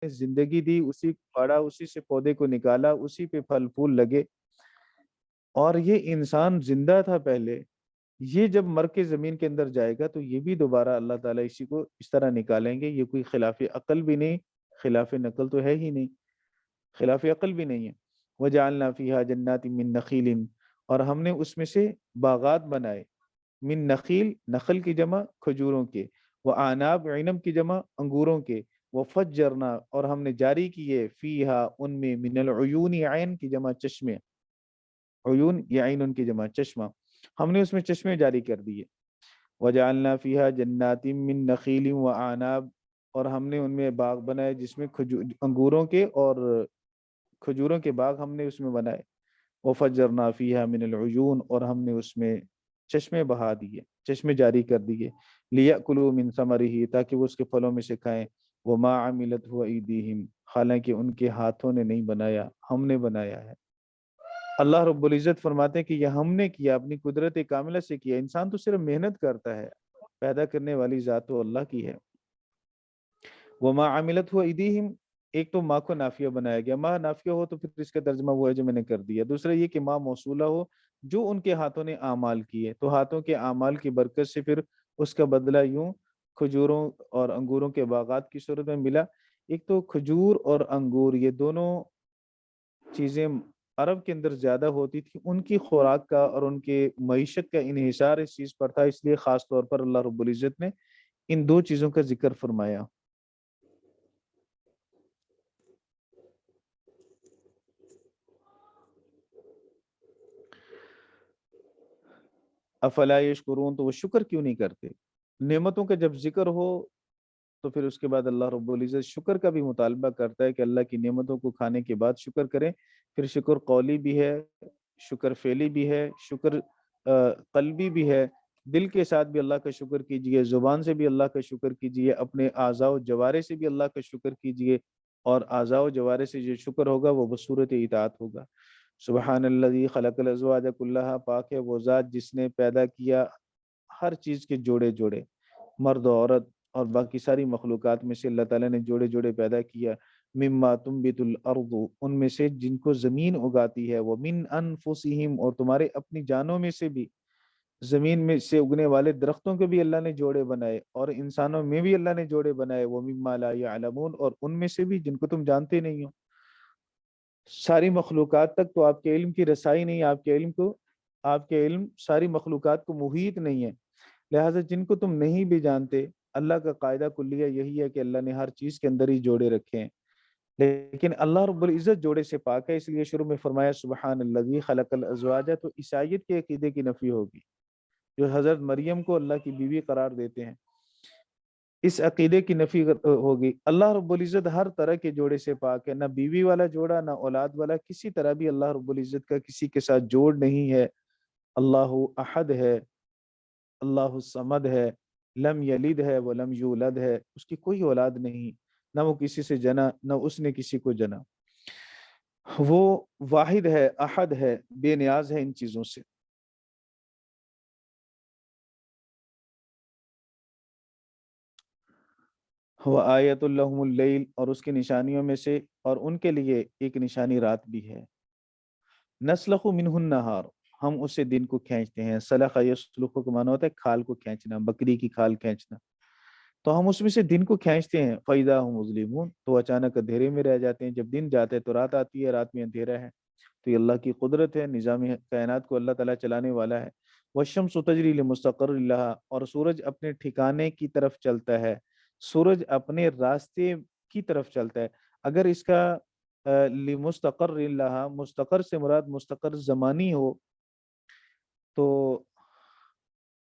زندگی دی، اسی کو پاڑا، اسی سے پودے کو نکالا، اسی پہ پھل پھول لگے، اور یہ انسان زندہ تھا پہلے، یہ جب مر کے زمین کے اندر جائے گا تو یہ بھی دوبارہ اللہ تعالیٰ اسی کو اس طرح نکالیں گے۔ یہ کوئی خلاف عقل بھی نہیں، خلاف نقل تو ہے ہی نہیں، خلاف عقل بھی نہیں ہے۔ وَجَعَلْنَا فِيهَا جَنَّاتٍ مِّن نَخِيلٍ، اور ہم نے اس میں سے باغات بنائے، من نخیل، نخل کی جمع کھجوروں کے، وعناب، عنب کی جمع انگوروں کے، وفجرنا، اور ہم نے جاری کیے، فیہا ان میں، من العیون، عین کی جمع چشمے، عیون یا عین ان کی جمع چشمہ، ہم نے اس میں چشمے جاری کر دیے۔ وجعلنا فیہا جنات من نخیل وعناب، اور ہم نے ان میں باغ بنائے جس میں انگوروں کے اور کھجوروں کے باغ ہم نے اس میں بنائے۔ وفجرنا فیہا من العیون، اور ہم نے اس میں چشمے بہا دیے، چشمے جاری کر دیے، لیأکلوا من ثمرہ، تاکہ وہ اس کے پھلوں میں سے کھائیں، وما عملتہ ایدیہم، حالانکہ ان کے ہاتھوں نے نہیں بنایا، ہم نے بنایا ہے۔ اللہ رب العزت فرماتے ہیں کہ یہ ہم نے کیا، اپنی قدرت کاملہ سے کیا، انسان تو صرف محنت کرتا ہے، پیدا کرنے والی ذات تو اللہ کی ہے۔ وما عملتہ ایدیہم، ایک تو ماں کو نافیہ بنایا گیا، ماں نافیہ ہو تو پھر اس کا ترجمہ وہ ہے جو میں نے کر دیا۔ دوسرا یہ کہ ماں موصولہ ہو، جو ان کے ہاتھوں نے اعمال کیے، تو ہاتھوں کے اعمال کی برکت سے پھر اس کا بدلہ یوں کھجوروں اور انگوروں کے باغات کی صورت میں ملا۔ ایک تو کھجور اور انگور، یہ دونوں چیزیں عرب کے اندر زیادہ ہوتی تھی، ان کی خوراک کا اور ان کے معیشت کا انحصار اس چیز پر تھا، اس لیے خاص طور پر اللہ رب العزت نے ان دو چیزوں کا ذکر فرمایا۔ افلا یشکرون، تو وہ شکر کیوں نہیں کرتے؟ نعمتوں کا جب ذکر ہو تو پھر اس کے بعد اللہ رب العزت شکر کا بھی مطالبہ کرتا ہے کہ اللہ کی نعمتوں کو کھانے کے بعد شکر کریں۔ پھر شکر قولی بھی ہے، شکر فعلی بھی ہے، شکر قلبی بھی ہے، دل کے ساتھ بھی اللہ کا شکر کیجئے، زبان سے بھی اللہ کا شکر کیجئے، اپنے اعضاء و جوارح سے بھی اللہ کا شکر کیجئے، اور اعضاء و جوارح سے جو شکر ہوگا وہ بصورت اطاعت ہوگا۔ سبحان الذی خلق الازواج کلھا، پاک ہے وہ ذات جس نے پیدا کیا ہر چیز کے جوڑے جوڑے، مرد و عورت اور باقی ساری مخلوقات میں سے اللہ تعالیٰ نے جوڑے جوڑے پیدا کیا۔ مما تنبت الارض، ان میں سے جن کو زمین اگاتی ہے، ومن انفسہم، اور تمہارے اپنی جانوں میں سے بھی زمین میں سے اگنے والے درختوں کے بھی اللہ نے جوڑے بنائے، اور انسانوں میں بھی اللہ نے جوڑے بنائے، ومما لا یعلمون، اور ان میں سے بھی جن کو تم جانتے نہیں ہو۔ ساری مخلوقات تک تو آپ کے علم کی رسائی نہیں، آپ کے علم ساری مخلوقات کو محیط نہیں ہے، لہٰذا جن کو تم نہیں بھی جانتے، اللہ کا قاعدہ کلیہ یہی ہے کہ اللہ نے ہر چیز کے اندر ہی جوڑے رکھے ہیں، لیکن اللہ رب العزت جوڑے سے پاک ہے، اس لیے شروع میں فرمایا سبحان الذی خلق الازواج، تو عیسائیت کے عقیدے کی نفی ہوگی، جو حضرت مریم کو اللہ کی بیوی قرار دیتے ہیں، اس عقیدے کی نفی ہوگی۔ اللہ رب العزت ہر طرح کے جوڑے سے پاک ہے، نہ بیوی والا جوڑا، نہ اولاد والا، کسی طرح بھی اللہ رب العزت کا کسی کے ساتھ جوڑ نہیں ہے۔ اللہ احد ہے، اللہ الصمد ہے، لم یلد ہے ولم یولد ہے، اس کی کوئی اولاد نہیں، نہ وہ کسی سے جنا نہ اس نے کسی کو جنا، وہ واحد ہے، احد ہے، بے نیاز ہے ان چیزوں سے۔ وآیۃ لہم اللیل، اور اس کی نشانیوں میں سے، اور ان کے لیے ایک نشانی رات بھی ہے۔ نسلخ منہ النہار، ہم اس سے دن کو کھینچتے ہیں، سلخ یسلخ کا معنی ہوتا ہے کھال کو کھینچنا، بکری کی کھال کھینچنا، تو ہم اس میں سے دن کو کھینچتے ہیں، فَإِذَا هُمْ مُظْلِمُونَ، تو اچانک اندھیرے میں رہ جاتے ہیں، جب دن جاتے ہیں تو رات آتی ہے، رات میں اندھیرا ہے، تو یہ اللہ کی قدرت ہے، نظام کائنات کو اللہ تعالیٰ چلانے والا ہے۔ وَالشَّمْسُ تَجْرِي لِمُسْتَقَرٍّ لَهَا، اور سورج اپنے ٹھکانے کی طرف چلتا ہے، سورج اپنے راستے کی طرف چلتا ہے۔ اگر اس کا لمستقر لہا، مستقر سے مراد مستقر زمانی ہو تو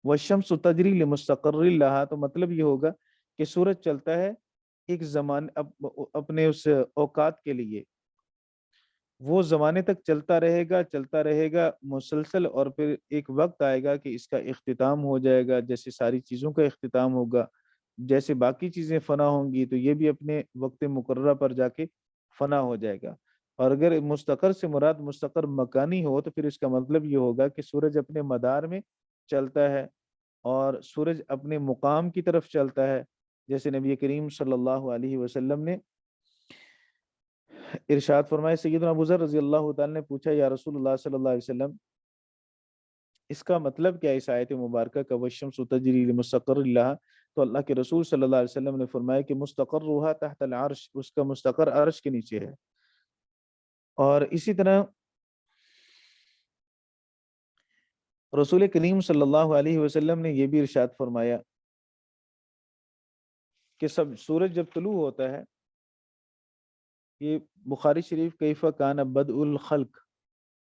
والشمس تجری لمستقر لہا، تو مطلب یہ ہوگا کہ سورج چلتا ہے ایک زمان اپنے اس اوقات کے لیے، وہ زمانے تک چلتا رہے گا مسلسل، اور پھر ایک وقت آئے گا کہ اس کا اختتام ہو جائے گا، جیسے ساری چیزوں کا اختتام ہوگا، جیسے باقی چیزیں فنا ہوں گی تو یہ بھی اپنے وقت مقررہ پر جا کے فنا ہو جائے گا۔ اور اگر مستقر سے مراد مستقر مکانی ہو تو پھر اس کا مطلب یہ ہوگا کہ سورج اپنے مدار میں چلتا ہے، اور سورج اپنے مقام کی طرف چلتا ہے، جیسے نبی کریم صلی اللہ علیہ وسلم نے ارشاد فرمائے سیدنا ابو ذر رضی اللہ تعالی نے پوچھا یا رسول اللہ صلی اللہ علیہ وسلم اس کا مطلب کیا ہے اس آیت مبارکہ کا والشمس تجری لمستقر لها؟ تو اللہ کے رسول صلی اللہ علیہ وسلم نے فرمایا کہ مستقرها تحت العرش، اس کا مستقر عرش کے نیچے ہے۔ اور اسی طرح رسول کریم صلی اللہ علیہ وسلم نے یہ بھی ارشاد فرمایا کہ سب سورج جب طلوع ہوتا ہے، یہ بخاری شریف کیف کان بدء الخلق،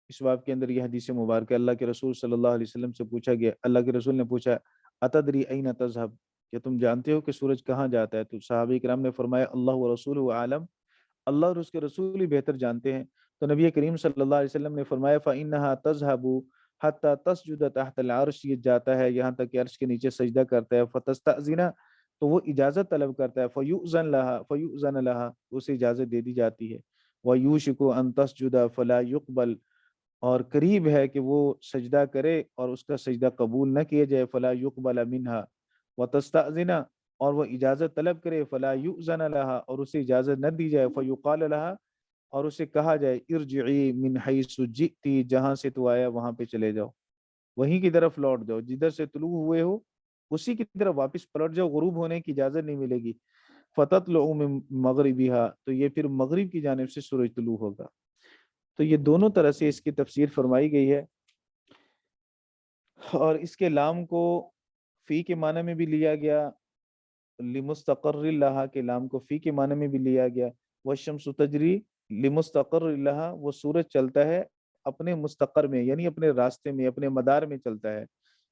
اس باب کے اندر یہ حدیث مبارکہ اللہ کے رسول صلی اللہ علیہ وسلم سے پوچھا گیا، اللہ کے رسول نے پوچھا اتدری این تذهب، کہ تم جانتے ہو کہ سورج کہاں جاتا ہے؟ تو صحابہ کرام نے فرمایا اللہ و رسولہ عالم، اللہ اور اس کے رسول ہی بہتر جانتے ہیں۔ تو نبی کریم صلی اللہ علیہ وسلم نے فرمایا فإنها تذهب حتى تسجد تحت العرش، یہ جاتا ہے یہاں تک کہ عرش کے نیچے سجدہ کرتا ہے، فتستأذن، تو وہ اجازت طلب کرتا ہے، فیؤذن لها، اسے اجازت دے دی جاتی ہے، ویوشک ان تسجد فلا يقبل، اور قریب ہے کہ وہ سجدہ کرے اور اس کا سجدہ قبول نہ کیا جائے، فلا يقبل منها، وتستأذن، اور وہ اجازت طلب کرے، فلا یؤذن لها، اور اسے اجازت نہ دی جائے، فیقال لها، اور اسے کہا جائے ارجعی من حیث جئتی، جہاں سے تو آیا وہاں پہ چلے جاؤ، وہیں کی طرف لوٹ جاؤ، جدھر سے طلوع ہوئے ہو اسی کی طرف واپس پلٹ جاؤ، غروب ہونے کی اجازت نہیں ملے گی۔ فتطلع من مغربها، تو یہ پھر مغرب کی جانب سے سورج طلوع ہوگا۔ تو یہ دونوں طرح سے اس کی تفسیر فرمائی گئی ہے، اور اس کے لام کو فی کے معنی میں بھی لیا گیا، لمستقر لہا کے لام کو فی کے معنی میں بھی لیا گیا، والشمس تجری لمستقر لہا، وہ سورج چلتا ہے اپنے مستقر میں، یعنی اپنے راستے میں، اپنے مدار میں چلتا ہے۔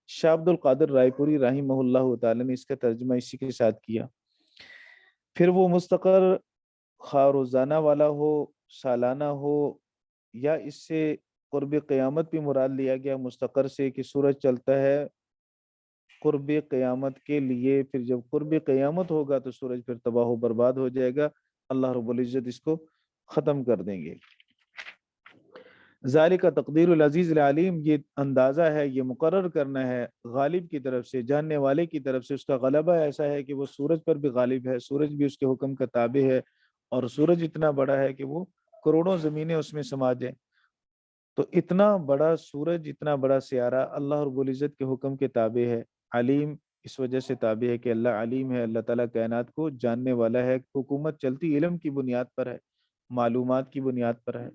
شاہ عبد القادر رائے پوری رحمہ اللہ تعالی نے اس کا ترجمہ اسی کے ساتھ کیا۔ پھر وہ مستقر خواہ روزانہ والا ہو، سالانہ ہو، یا اس سے قرب قیامت بھی مراد لیا گیا مستقر سے، کہ سورج چلتا ہے قرب قیامت کے لیے، پھر جب قرب قیامت ہوگا تو سورج پھر تباہ و برباد ہو جائے گا، اللہ رب العزت اس کو ختم کر دیں گے۔ ذالک تقدیر العزیز العلیم، یہ اندازہ ہے، یہ مقرر کرنا ہے غالب کی طرف سے، جاننے والے کی طرف سے، اس کا غلبہ ایسا ہے کہ وہ سورج پر بھی غالب ہے، سورج بھی اس کے حکم کا تابع ہے، اور سورج اتنا بڑا ہے کہ وہ کروڑوں زمینیں اس میں سما جائیں۔ تو اتنا بڑا سورج، اتنا بڑا سیارہ اللہ رب العزت کے حکم کے تابع ہے۔ علیم اس وجہ سے تابع ہے کہ اللہ علیم ہے، اللہ تعالیٰ کائنات کو جاننے والا ہے، حکومت چلتی علم کی بنیاد پر ہے، معلومات کی بنیاد پر ہے۔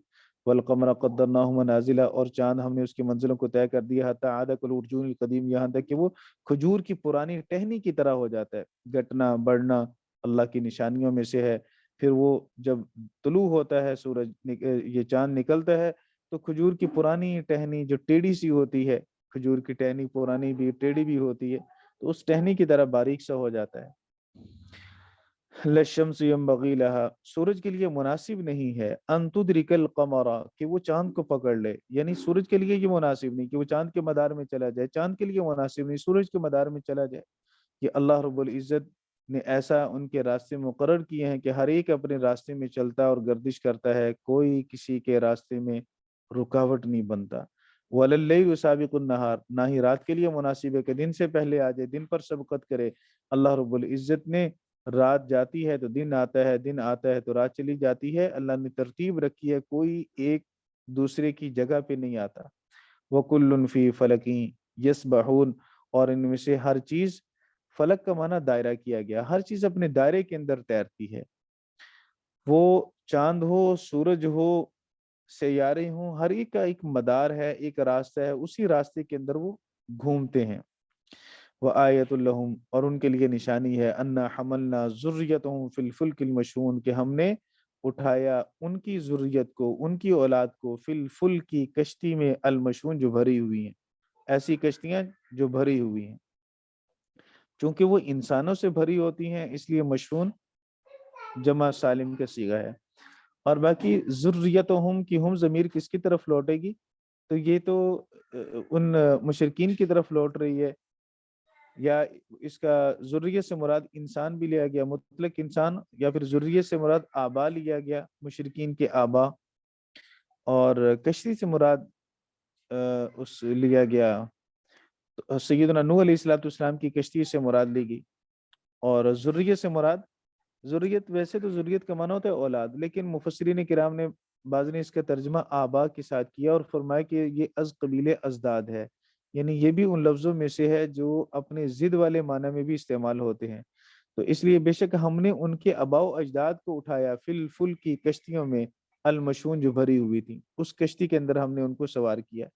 والقمر قدرناہ منازل، اور چاند ہم نے اس کی منزلوں کو طے کر دیا، حتی عاد کالعرجون القدیم، یہاں تک کہ وہ کھجور کی پرانی ٹہنی کی طرح ہو جاتا ہے۔ گھٹنا بڑھنا اللہ کی نشانیوں میں سے ہے۔ پھر وہ جب طلوع ہوتا ہے سورج، یہ چاند نکلتا ہے، تو کھجور کی پرانی ٹہنی جو ٹیڑھی سی ہوتی ہے، کھجور کی ٹہنی پرانی بھی ٹیڑھی بھی ہوتی ہے، تو اس ٹہنی کی طرح باریک سا ہو جاتا ہے۔ لَلشَّمْسِ يَنبَغِي لَهَا، سورج کے لیے مناسب نہیں ہے، ان تدرک القمر، کہ وہ چاند کو پکڑ لے، یعنی سورج کے لیے یہ مناسب نہیں کہ وہ چاند کے مدار میں چلا جائے، چاند کے لیے مناسب نہیں سورج کے مدار میں چلا جائے۔ یہ اللہ رب العزت نے ایسا ان کے راستے مقرر کیے ہیں کہ ہر ایک اپنے راستے میں چلتا اور گردش کرتا ہے، کوئی کسی کے راستے میں رکاوٹ نہیں بنتا۔ وَلَلَّيْلُ سَابِقُ النَّهَارِ، نہ ہی رات کے لیے مناسب ہے کہ دن سے پہلے آ جائے، دن پر سبقت کرے۔ اللہ رب العزت نے رات جاتی ہے تو دن آتا ہے، دن آتا ہے تو رات چلی جاتی ہے، اللہ نے ترتیب رکھی ہے، کوئی ایک دوسرے کی جگہ پہ نہیں آتا۔ وَكُلٌّ فِي فَلَكٍ يَسْبَحُونَ، اور ان میں سے ہر چیز، فلک کا معنی دائرہ کیا گیا، ہر چیز اپنے دائرے کے اندر تیرتی ہے، وہ چاند ہو، سورج ہو، سیارے ہوں، ہر ایک کا ایک مدار ہے، ایک راستہ ہے، اسی راستے کے اندر وہ گھومتے ہیں۔ وآیت لہم، اور ان کے لیے نشانی ہے، انا حملنا ذریتہم فی الفلک المشحون، کہ ہم نے اٹھایا ان کی ذریت کو، ان کی اولاد کو، فی الفلک کی کشتی میں، المشحون جو بھری ہوئی ہیں، ایسی کشتیاں جو بھری ہوئی ہیں، چونکہ وہ انسانوں سے بھری ہوتی ہیں اس لیے مشحون جمع سالم کا صیغہ ہے۔ اور باقی ذریتہم کی ہم ضمیر کس کی طرف لوٹے گی؟ تو یہ تو ان مشرکین کی طرف لوٹ رہی ہے، یا اس کا ذریت سے مراد انسان بھی لیا گیا، مطلق انسان، یا پھر ذریت سے مراد آبا لیا گیا، مشرکین کے آبا، اور کشتی سے مراد اس لیا گیا سیدنا نوح علیہ السلام کی کشتی سے مراد لی گئی، اور ذریت سے مراد ذریت ویسے تو ذریت کا معنی ہوتا ہے اولاد، لیکن مفسرین کرام نے بعض نے اس کا ترجمہ آبا کے ساتھ کیا اور فرمایا کہ یہ از قبیل ازداد ہے، یعنی یہ بھی ان لفظوں میں سے ہے جو اپنے ضد والے معنی میں بھی استعمال ہوتے ہیں۔ تو اس لیے بے شک ہم نے ان کے آباء و اجداد کو اٹھایا فی الفل کی کشتیوں میں، المشون جو بھری ہوئی تھی، اس کشتی کے اندر ہم نے ان کو سوار کیا۔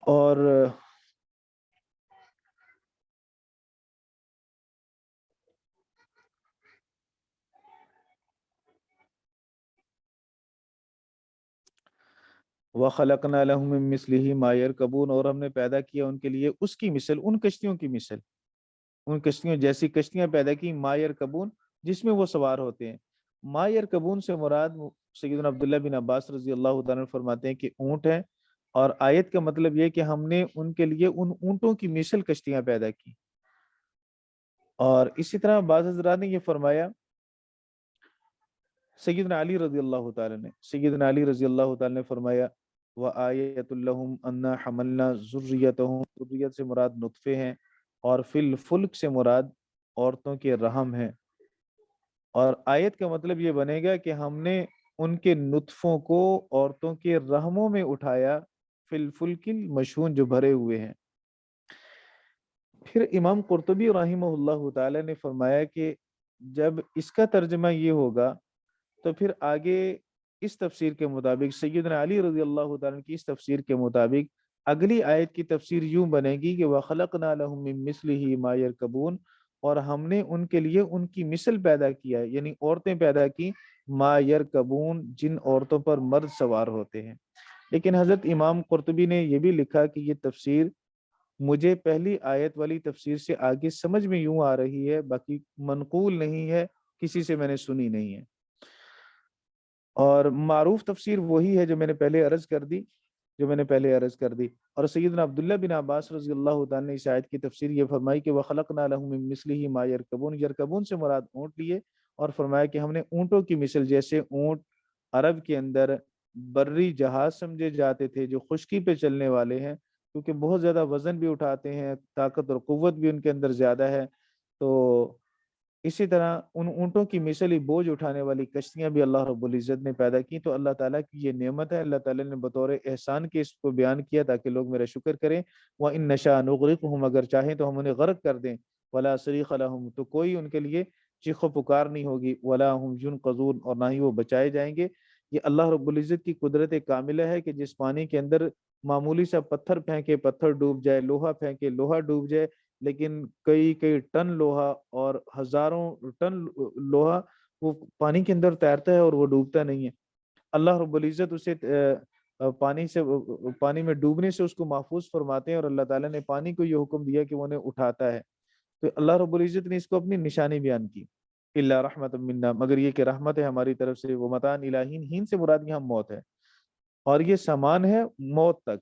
اور وَخَلَقْنَا لَهُم مِّن مِّثْلِهِ مَا يَرْكَبُونَ، اور ہم نے پیدا کیا ان کے لیے اس کی مثل، ان کشتیوں کی مثل، ان کشتیوں جیسی کشتیاں پیدا کی، ما یرکبون، جس میں وہ سوار ہوتے ہیں۔ ما یرکبون سے مراد سیدنا عبداللہ بن عباس رضی اللہ تعالیٰ عنہ فرماتے ہیں کہ اونٹ ہے، اور آیت کا مطلب یہ کہ ہم نے ان کے لیے ان اونٹوں کی مثل کشتیاں پیدا کی۔ اور اسی طرح بعض حضرات نے یہ فرمایا، سیدنا علی رضی اللہ تعالیٰ نے، سیدنا علی رضی اللہ تعالیٰ نے فرمایا وَآیَةٌ لَهُمْ أَنَّا حَمَلْنَا ذُرِّيَّتَهُمْ، ذریت سے مراد نطفے ہیں، اور فی الفلک سے مراد عورتوں کے رحم ہیں۔ اور آیت کا مطلب یہ بنے گا کہ ہم نے ان کے نطفوں کو عورتوں کے رحموں میں اٹھایا، فی الفلک المشحون جو بھرے ہوئے ہیں۔ پھر امام قرطبی رحمہ اللہ تعالی نے فرمایا کہ جب اس کا ترجمہ یہ ہوگا تو پھر آگے اس تفسیر کے مطابق، سیدنا علی رضی اللہ تعالیٰ کی اس تفسیر کے مطابق، اگلی آیت کی تفسیر یوں بنے گی کہ وَخَلَقْنَا لَهُم مِّن مِّثْلِهِ مَا يَرْكَبُونَ، اور ہم نے ان کے لیے ان کی مثل پیدا کیا ہے، یعنی عورتیں پیدا کی، ما یرکبون، جن عورتوں پر مرد سوار ہوتے ہیں۔ لیکن حضرت امام قرطبی نے یہ بھی لکھا کہ یہ تفسیر مجھے پہلی آیت والی تفسیر سے آگے سمجھ میں یوں آ رہی ہے، باقی منقول نہیں ہے، کسی سے میں نے سنی نہیں ہے۔ اور معروف تفسیر وہی ہے جو میں نے پہلے عرض کر دی، اور سیدنا عبداللہ بن عباس رضی اللہ تعالیٰ نے اس آیت کی تفسیر یہ فرمائی کہ وَخَلَقْنَا لَهُم مِّن مِّثْلِهِ مَا يَرْكَبُونَ، یرکبون سے مراد اونٹ لیے، اور فرمایا کہ ہم نے اونٹوں کی مثل، جیسے اونٹ عرب کے اندر بری جہاز سمجھے جاتے تھے جو خشکی پہ چلنے والے ہیں، کیونکہ بہت زیادہ وزن بھی اٹھاتے ہیں، طاقت اور قوت بھی ان کے اندر زیادہ ہے، تو اسی طرح ان اونٹوں کی مثل ہی بوجھ اٹھانے والی کشتیاں بھی اللہ رب العزت نے پیدا کی۔ تو اللہ تعالیٰ کی یہ نعمت ہے، اللہ تعالیٰ نے بطور احسان کے اس کو بیان کیا تاکہ لوگ میرا شکر کریں۔ وَإِن نَّشَأْ نُغْرِقْهُمْ، اگر چاہیں تو ہم انہیں غرق کر دیں، وَلَا صَرِيخَ لَهُمْ، تو کوئی ان کے لیے چیخ و پکار نہیں ہوگی، وَلَا هُمْ يُنقَذُونَ، اور نہ ہی وہ بچائے جائیں گے۔ یہ اللہ رب العزت کی قدرت کاملہ ہے کہ جس پانی کے اندر معمولی سا پتھر پھینکے پتھر ڈوب جائے، لوہا پھینکے لوہا ڈوب جائے، لیکن کئی کئی ٹن لوہا اور ہزاروں ٹن لوہا وہ پانی کے اندر تیرتا ہے اور وہ ڈوبتا نہیں ہے۔ اللہ رب العزت اسے پانی میں ڈوبنے سے اس کو محفوظ فرماتے ہیں، اور اللہ تعالیٰ نے پانی کو یہ حکم دیا کہ وہ انہیں اٹھاتا ہے۔ تو اللہ رب العزت نے اس کو اپنی نشانی بیان کی، الا رحمت منا، مگر یہ کہ رحمت ہے ہماری طرف سے، وہ متان الہین، ہین سے مراد یہاں موت ہے، اور یہ سامان ہے موت تک،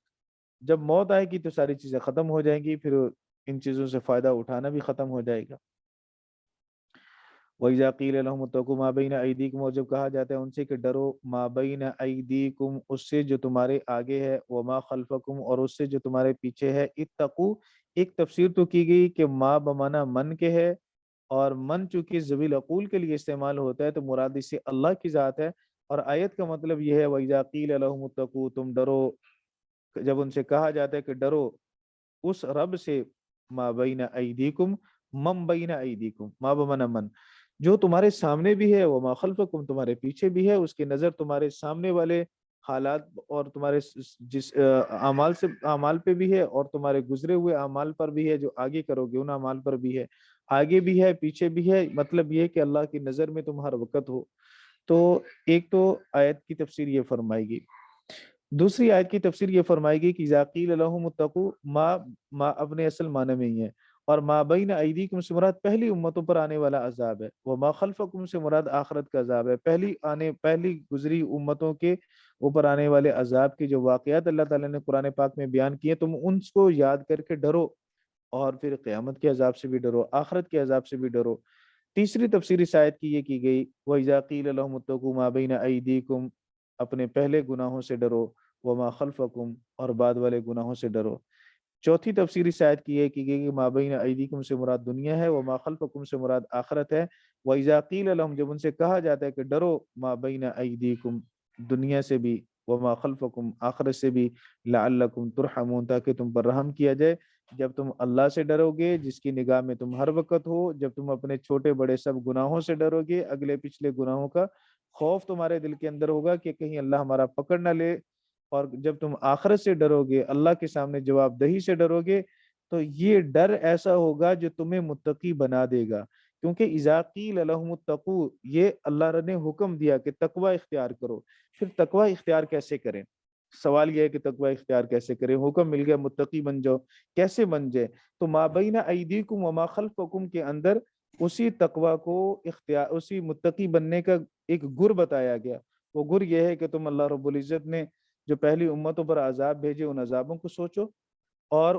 جب موت آئے گی تو ساری چیزیں ختم ہو جائیں گی، پھر ان چیزوں سے فائدہ اٹھانا بھی ختم ہو جائے گا۔ وَإِذَا قِيلَ لَهُمُ اتَّقُوا مَا بَيْنَ أَيْدِيكُمْ، اور جب کہا جاتا ہے ان سے کہ ڈرو، مَا بَيْنَ أَيْدِيكُمْ، اس سے جو تمہارے آگے ہے، وَمَا خَلْفَكُمْ، اور اس سے جو تمہارے پیچھے ہے، اتقوا، ایک تفسیر تو کی گئی کہ ما بمانا من کے ہے، اور من چونکہ ذوی العقول کے لیے استعمال ہوتا ہے تو مراد اس سے اللہ کی ذات ہے، اور آیت کا مطلب یہ ہے وَإِذَا قِيلَ لَهُمُ اتَّقُوا، تم ڈرو، جب ان سے کہا جاتا ہے کہ ڈرو اس رب سے، ما بین ایدیکم، من بین ایدیکم، ما بمن من، جو تمہارے سامنے بھی ہے، وما خلفکم، تمہارے پیچھے بھی ہے، اس کی نظر تمہارے سامنے والے حالات اور تمہارے جس اعمال پہ بھی ہے، اور تمہارے گزرے ہوئے اعمال پر بھی ہے، جو آگے کرو گے ان اعمال پر بھی ہے، آگے بھی ہے پیچھے بھی ہے، مطلب یہ کہ اللہ کی نظر میں تم ہر وقت ہو۔ تو ایک تو آیت کی تفسیر یہ فرمائے گی، دوسری آیت کی تفسیر یہ فرمائے گی کہ اذا قیل لهم اتقوا، ما اپنے اصل معنی میں ہی ہے، اور ما بین ایدیکم سے مراد پہلی امتوں پر آنے والا عذاب ہے، وما خلفکم سے مراد آخرت کا عذاب ہے، پہلی گزری امتوں کے اوپر آنے والے عذاب کے جو واقعات اللہ تعالیٰ نے قرآن پاک میں بیان کیے، تم ان کو یاد کر کے ڈرو، اور پھر قیامت کے عذاب سے بھی ڈرو، آخرت کے عذاب سے بھی ڈرو۔ تیسری تفسیر اس آیت کی یہ کی گئی وَإِذَا قِيلَ لَهُمُ اتَّقُوا مَا بَيْنَ أَيْدِيكُمْ، اپنے پہلے گناہوں سے ڈرو، وما خلفکم، اور بعد والے گناہوں سے ڈرو۔ چوتھی تفسیر اس آیت کی ہے کہ ما بین ایدیکم سے مراد دنیا ہے، وما خلفکم سے مراد آخرت ہے۔ وَإِذَا قِيلَ لَهُمْ جب ان سے کہا جاتا ہے کہ ڈرو ما بین ایدیکم دنیا سے بھی، وما خلفکم آخرت سے بھی، لعلکم ترحمون تاکہ تم پر رحم کیا جائے۔ جب تم اللہ سے ڈرو گے جس کی نگاہ میں تم ہر وقت ہو، جب تم اپنے چھوٹے بڑے سب گناہوں سے ڈرو گے، اگلے پچھلے گناہوں کا خوف تمہارے دل کے اندر ہوگا کہ کہیں اللہ ہمارا پکڑ نہ لے، اور جب تم آخرت سے ڈرو گے، اللہ کے سامنے جواب دہی سے ڈرو گے، تو یہ ڈر ایسا ہوگا جو تمہیں متقی بنا دے گا۔ کیونکہ اذا قیل لہم اتقوا، یہ اللہ نے حکم دیا کہ تقوی اختیار کرو، پھر تقوی اختیار کیسے کریں؟ سوال یہ ہے کہ تقوی اختیار کیسے کریں؟ حکم مل گیا متقی بن جاؤ، کیسے بن جائے؟ تو ما بین ایدیکم وما خلفکم کے اندر اسی تقوی کو اختیار، اسی متقی بننے کا ایک گر بتایا گیا۔ وہ گر یہ ہے کہ تم اللہ رب العزت نے جو پہلی امتوں پر عذاب بھیجے ان عذابوں کو سوچو، اور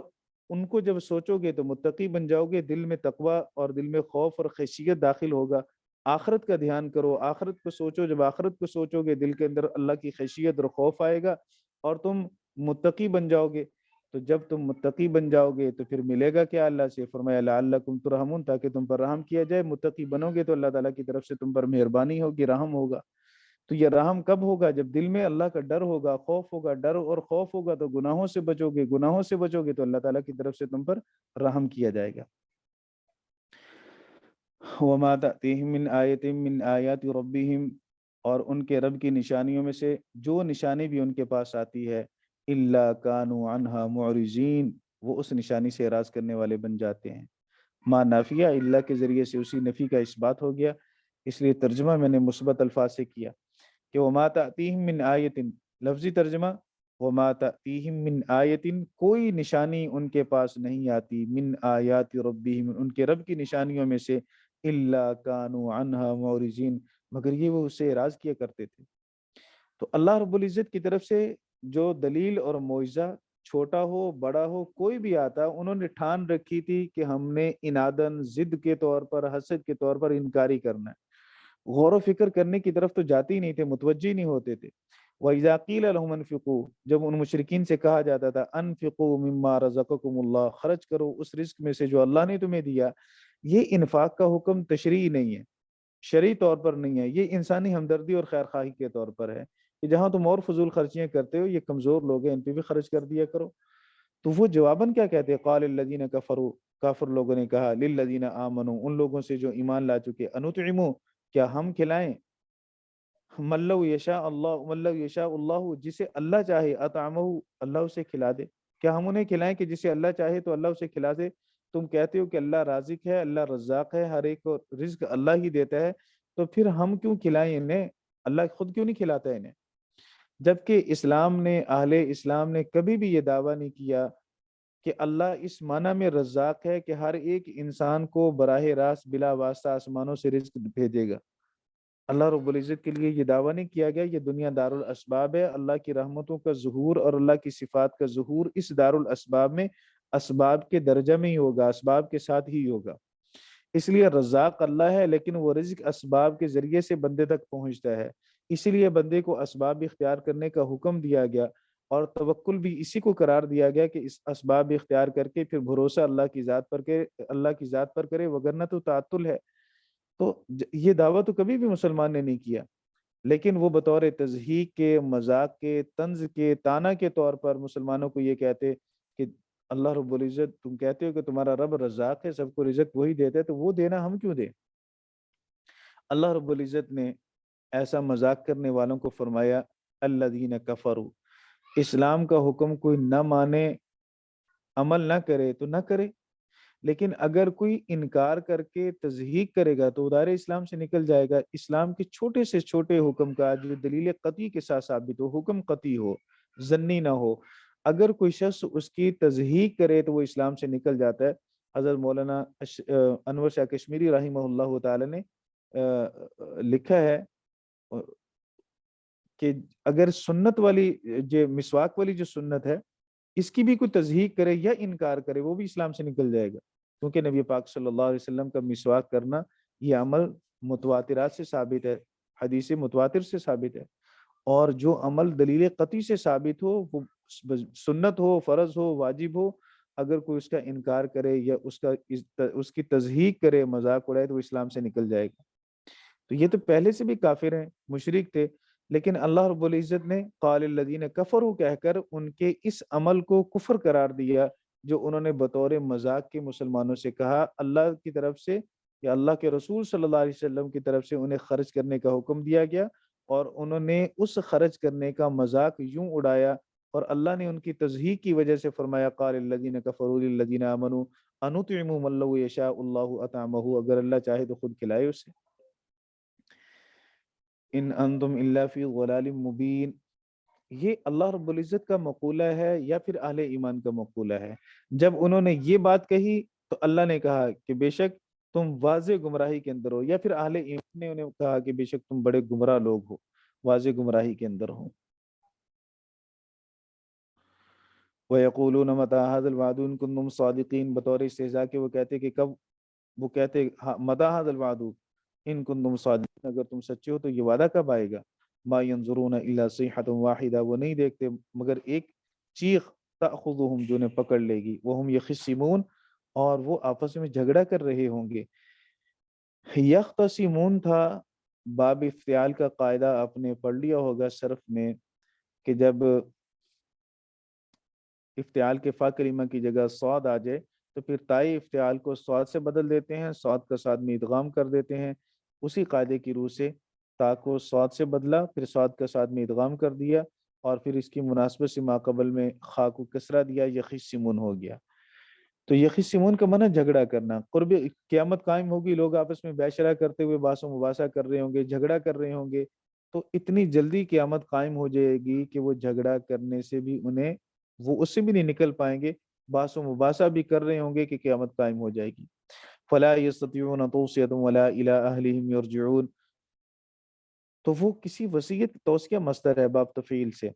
ان کو جب سوچو گے تو متقی بن جاؤ گے، دل میں تقوی اور دل میں خوف اور خشیت داخل ہوگا۔ آخرت کا دھیان کرو، آخرت کو سوچو، جب آخرت کو سوچو گے دل کے اندر اللہ کی خشیت اور خوف آئے گا اور تم متقی بن جاؤ گے۔ تو جب تم متقی بن جاؤ گے تو پھر ملے گا کیا اللہ سے؟ فرمایا لعلکم ترحمون تاکہ تم پر رحم کیا جائے۔ متقی بنو گے تو اللہ تعالیٰ کی طرف سے تم پر مہربانی ہوگی، رحم ہوگا۔ تو یہ رحم کب ہوگا؟ جب دل میں اللہ کا ڈر ہوگا، خوف ہوگا، ڈر اور خوف ہوگا تو گناہوں سے بچو گے، گناہوں سے بچو گے تو اللہ تعالیٰ کی طرف سے تم پر رحم کیا جائے گا۔ وَمَا تَأْتِيهِم مِّنْ آیَةٍ مِّنْ آیَاتِ رَبِّهِمْ، اور ان کے رب کی نشانیوں میں سے جو نشانی بھی ان کے پاس آتی ہے، إِلَّا كَانُوا عَنْهَا مُعْرِضِينَ، وہ اس نشانی سے اعراض کرنے والے بن جاتے ہیں۔ ما نافیہ اللہ کے ذریعے سے اسی نفی کا اس بات ہو گیا، اس لیے ترجمہ میں نے مثبت الفاظ سے کیا کہ وما تأتیہم من آیت، لفظی ترجمہ وما تأتیہم من آیت، کوئی نشانی ان کے پاس نہیں آتی، من آیات ربہم، ان کے رب کی نشانیوں میں سے، الا کانوا عنہا معرضین، مگر یہ وہ اس سے اعراض کیا کرتے تھے۔ تو اللہ رب العزت کی طرف سے جو دلیل اور معجزہ چھوٹا ہو بڑا ہو کوئی بھی آتا، انہوں نے ٹھان رکھی تھی کہ ہم نے انادن ضد کے طور پر، حسد کے طور پر انکاری کرنا ہے، غور و فکر کرنے کی طرف تو جاتے ہی نہیں تھے، متوجہ نہیں ہوتے تھے۔ وَإِذَا قِيلَ لَهُمْ انفقوا، جب ان مشرکین سے کہا جاتا تھا انفقوا مما رزقکم اللہ، خرچ کرو اس رزق میں سے جو اللہ نے تمہیں دیا، یہ انفاق کا حکم تشریعی نہیں ہے، شرعی طور پر نہیں ہے، یہ انسانی ہمدردی اور خیر خواہی کے طور پر ہے کہ جہاں تم اور فضول خرچیاں کرتے ہو، یہ کمزور لوگ ہیں، ان پہ بھی خرچ کر دیا کرو۔ تو وہ جواباً کیا کہتے ہیں؟ قال الذین کفروا، کافر لوگوں نے کہا، للذین آمنوا، ان لوگوں سے جو ایمان لا چکے، انطعموا، کیا ہم کھلائیں، من لو یشاء اللہ، من لو یشاء اللہ، جسے اللہ چاہے، اطعمہ، اللہ اسے کھلا دے، کیا ہم انہیں کھلائیں کہ جسے اللہ چاہے تو اللہ اسے کھلا دے؟ تم کہتے ہو کہ اللہ رازق ہے، اللہ رزاق ہے، ہر ایک کو رزق اللہ ہی دیتا ہے، تو پھر ہم کیوں کھلائیں انہیں؟ اللہ خود کیوں نہیں کھلاتا انہیں؟ جبکہ اسلام نے، اہل اسلام نے کبھی بھی یہ دعویٰ نہیں کیا کہ اللہ اس معنی میں رزاق ہے کہ ہر ایک انسان کو براہ راست بلا واسطہ آسمانوں سے رزق بھیجے گا۔ اللہ رب العزت کے لیے یہ دعویٰ نہیں کیا گیا، یہ دنیا دار الاسباب ہے، اللہ کی رحمتوں کا ظہور اور اللہ کی صفات کا ظہور اس دار الاسباب میں اسباب کے درجہ میں ہی ہوگا، اسباب کے ساتھ ہی ہوگا۔ اس لیے رزاق اللہ ہے، لیکن وہ رزق اسباب کے ذریعے سے بندے تک پہنچتا ہے، اسی لیے بندے کو اسباب اختیار کرنے کا حکم دیا گیا، اور توکل بھی اسی کو قرار دیا گیا کہ اس اسباب اختیار کر کے پھر بھروسہ اللہ کی ذات پر کے، اللہ کی ذات پر کرے، وگرنہ تو تعطل ہے۔ تو یہ دعویٰ تو کبھی بھی مسلمان نے نہیں کیا، لیکن وہ بطور تضحیک کے، مذاق کے، طنز کے، طعنہ کے طور پر مسلمانوں کو یہ کہتے کہ اللہ رب العزت، تم کہتے ہو کہ تمہارا رب رزاق ہے، سب کو رزق وہی دیتا ہے، تو وہ دینا ہم کیوں دیں؟ اللہ رب العزت نے ایسا مذاق کرنے والوں کو فرمایا الذین کفروا، اسلام کا حکم کوئی نہ مانے، عمل نہ کرے تو نہ کرے، لیکن اگر کوئی انکار کر کے تضحیق کرے گا تو دائرہ اسلام سے نکل جائے گا۔ اسلام کے چھوٹے سے چھوٹے حکم کا جو دلیل قطعی کے ساتھ ثابت ہو، حکم قطعی ہو، ظنی نہ ہو، اگر کوئی شخص اس کی تضحیق کرے تو وہ اسلام سے نکل جاتا ہے۔ حضرت مولانا انور شاہ کشمیری رحمہ اللہ تعالی نے لکھا ہے کہ اگر سنت والی، جو مسواک والی جو سنت ہے، اس کی بھی کوئی تضحیق کرے یا انکار کرے وہ بھی اسلام سے نکل جائے گا، کیونکہ نبی پاک صلی اللہ علیہ وسلم کا مسواک کرنا یہ عمل متواترات سے ثابت ہے، حدیث متواتر سے ثابت ہے، اور جو عمل دلیل قطعی سے ثابت ہو، وہ سنت ہو، فرض ہو، واجب ہو، اگر کوئی اس کا انکار کرے یا اس کی تضحیق کرے، مذاق اڑائے، تو وہ اسلام سے نکل جائے گا۔ تو یہ تو پہلے سے بھی کافر ہیں، مشرک تھے، لیکن اللہ رب العزت نے قال الذین کفروا کہہ کر ان کے اس عمل کو کفر قرار دیا جو انہوں نے بطور مذاق کے مسلمانوں سے کہا۔ اللہ کی طرف سے یا اللہ کے رسول صلی اللہ علیہ وسلم کی طرف سے انہیں خرچ کرنے کا حکم دیا گیا، اور انہوں نے اس خرچ کرنے کا مذاق یوں اڑایا، اور اللہ نے ان کی تضحیق کی وجہ سے فرمایا قال الذین کفروا للذین آمنوا انطعم من لو یشاء اللہ اطعمہ، اگر اللہ چاہے تو خود کھلائے اسے۔ ان انتم الا فی ضلال مبین، یہ اللہ رب العزت کا مقولہ ہے یا پھر اہل ایمان کا مقولہ ہے؟ جب انہوں نے یہ بات کہی تو اللہ نے کہا کہ بے شک تم واضح گمراہی کے اندر ہو، یا پھر اہل ایمان نے انہیں کہا کہ بے شک تم بڑے گمراہ لوگ ہو، واضح گمراہی کے اندر ہو۔ وَيَقُولُونَ مَتَىٰ هَٰذَا الْوَعْدُ إِن كُنتُمْ صَادِقِينَ، بطور استہزاء کے وہ کہتے کہ کب، وہ کہتے مَتَىٰ هَٰذَا الْوَعْدُ إِن كُنتُمْ صَادِقِينَ، اگر تم سچے ہو تو یہ وعدہ کب آئے گا؟ مَا يَنظُرُونَ إِلَّا صَيْحَةً وَاحِدَةً، وہ نہیں دیکھتے مگر ایک چیخ تأخذهم جو انہیں پکڑ لے گی، وَهُمْ يَخِصِّمُونَ، اور وہ آپس میں جھگڑا کر رہے ہوں گے۔ یختصمون تھا باب افتعال کا قاعدہ آپ نے پڑھ لیا ہوگا صرف میں، کہ جب افتعال کے فا کلمہ کی جگہ صاد آ جائے تو پھر تائی افتعال کو صاد سے بدل دیتے ہیں، صاد کا صاد میں ادغام کر دیتے ہیں۔ اسی قاعدے کی روح سے تا کو صاد سے بدلا، پھر صاد کا صاد میں ادغام کر دیا، اور پھر اس کی مناسبت سے ماقبل میں خا کو کسرہ دیا، یخصمون ہو گیا۔ تو یخصمون کا معنی جھگڑا کرنا، قرب قیامت قائم ہوگی، لوگ آپس میں بیشرہ کرتے ہوئے باس و مباحثہ کر رہے ہوں گے، جھگڑا کر رہے ہوں گے، تو اتنی جلدی قیامت قائم ہو جائے گی کہ وہ جھگڑا کرنے سے بھی انہیں، وہ اس سے بھی نہیں نکل پائیں گے، باس و مباحثہ بھی کر رہے ہوں گے کہ قیامت قائم ہو جائے گی۔ فلا یستطیعون توصیۃ ولا الی اہلہم یرجعون، تو وہ کسی وصیت، توصیہ مصدر ہے باب تفعیل سے،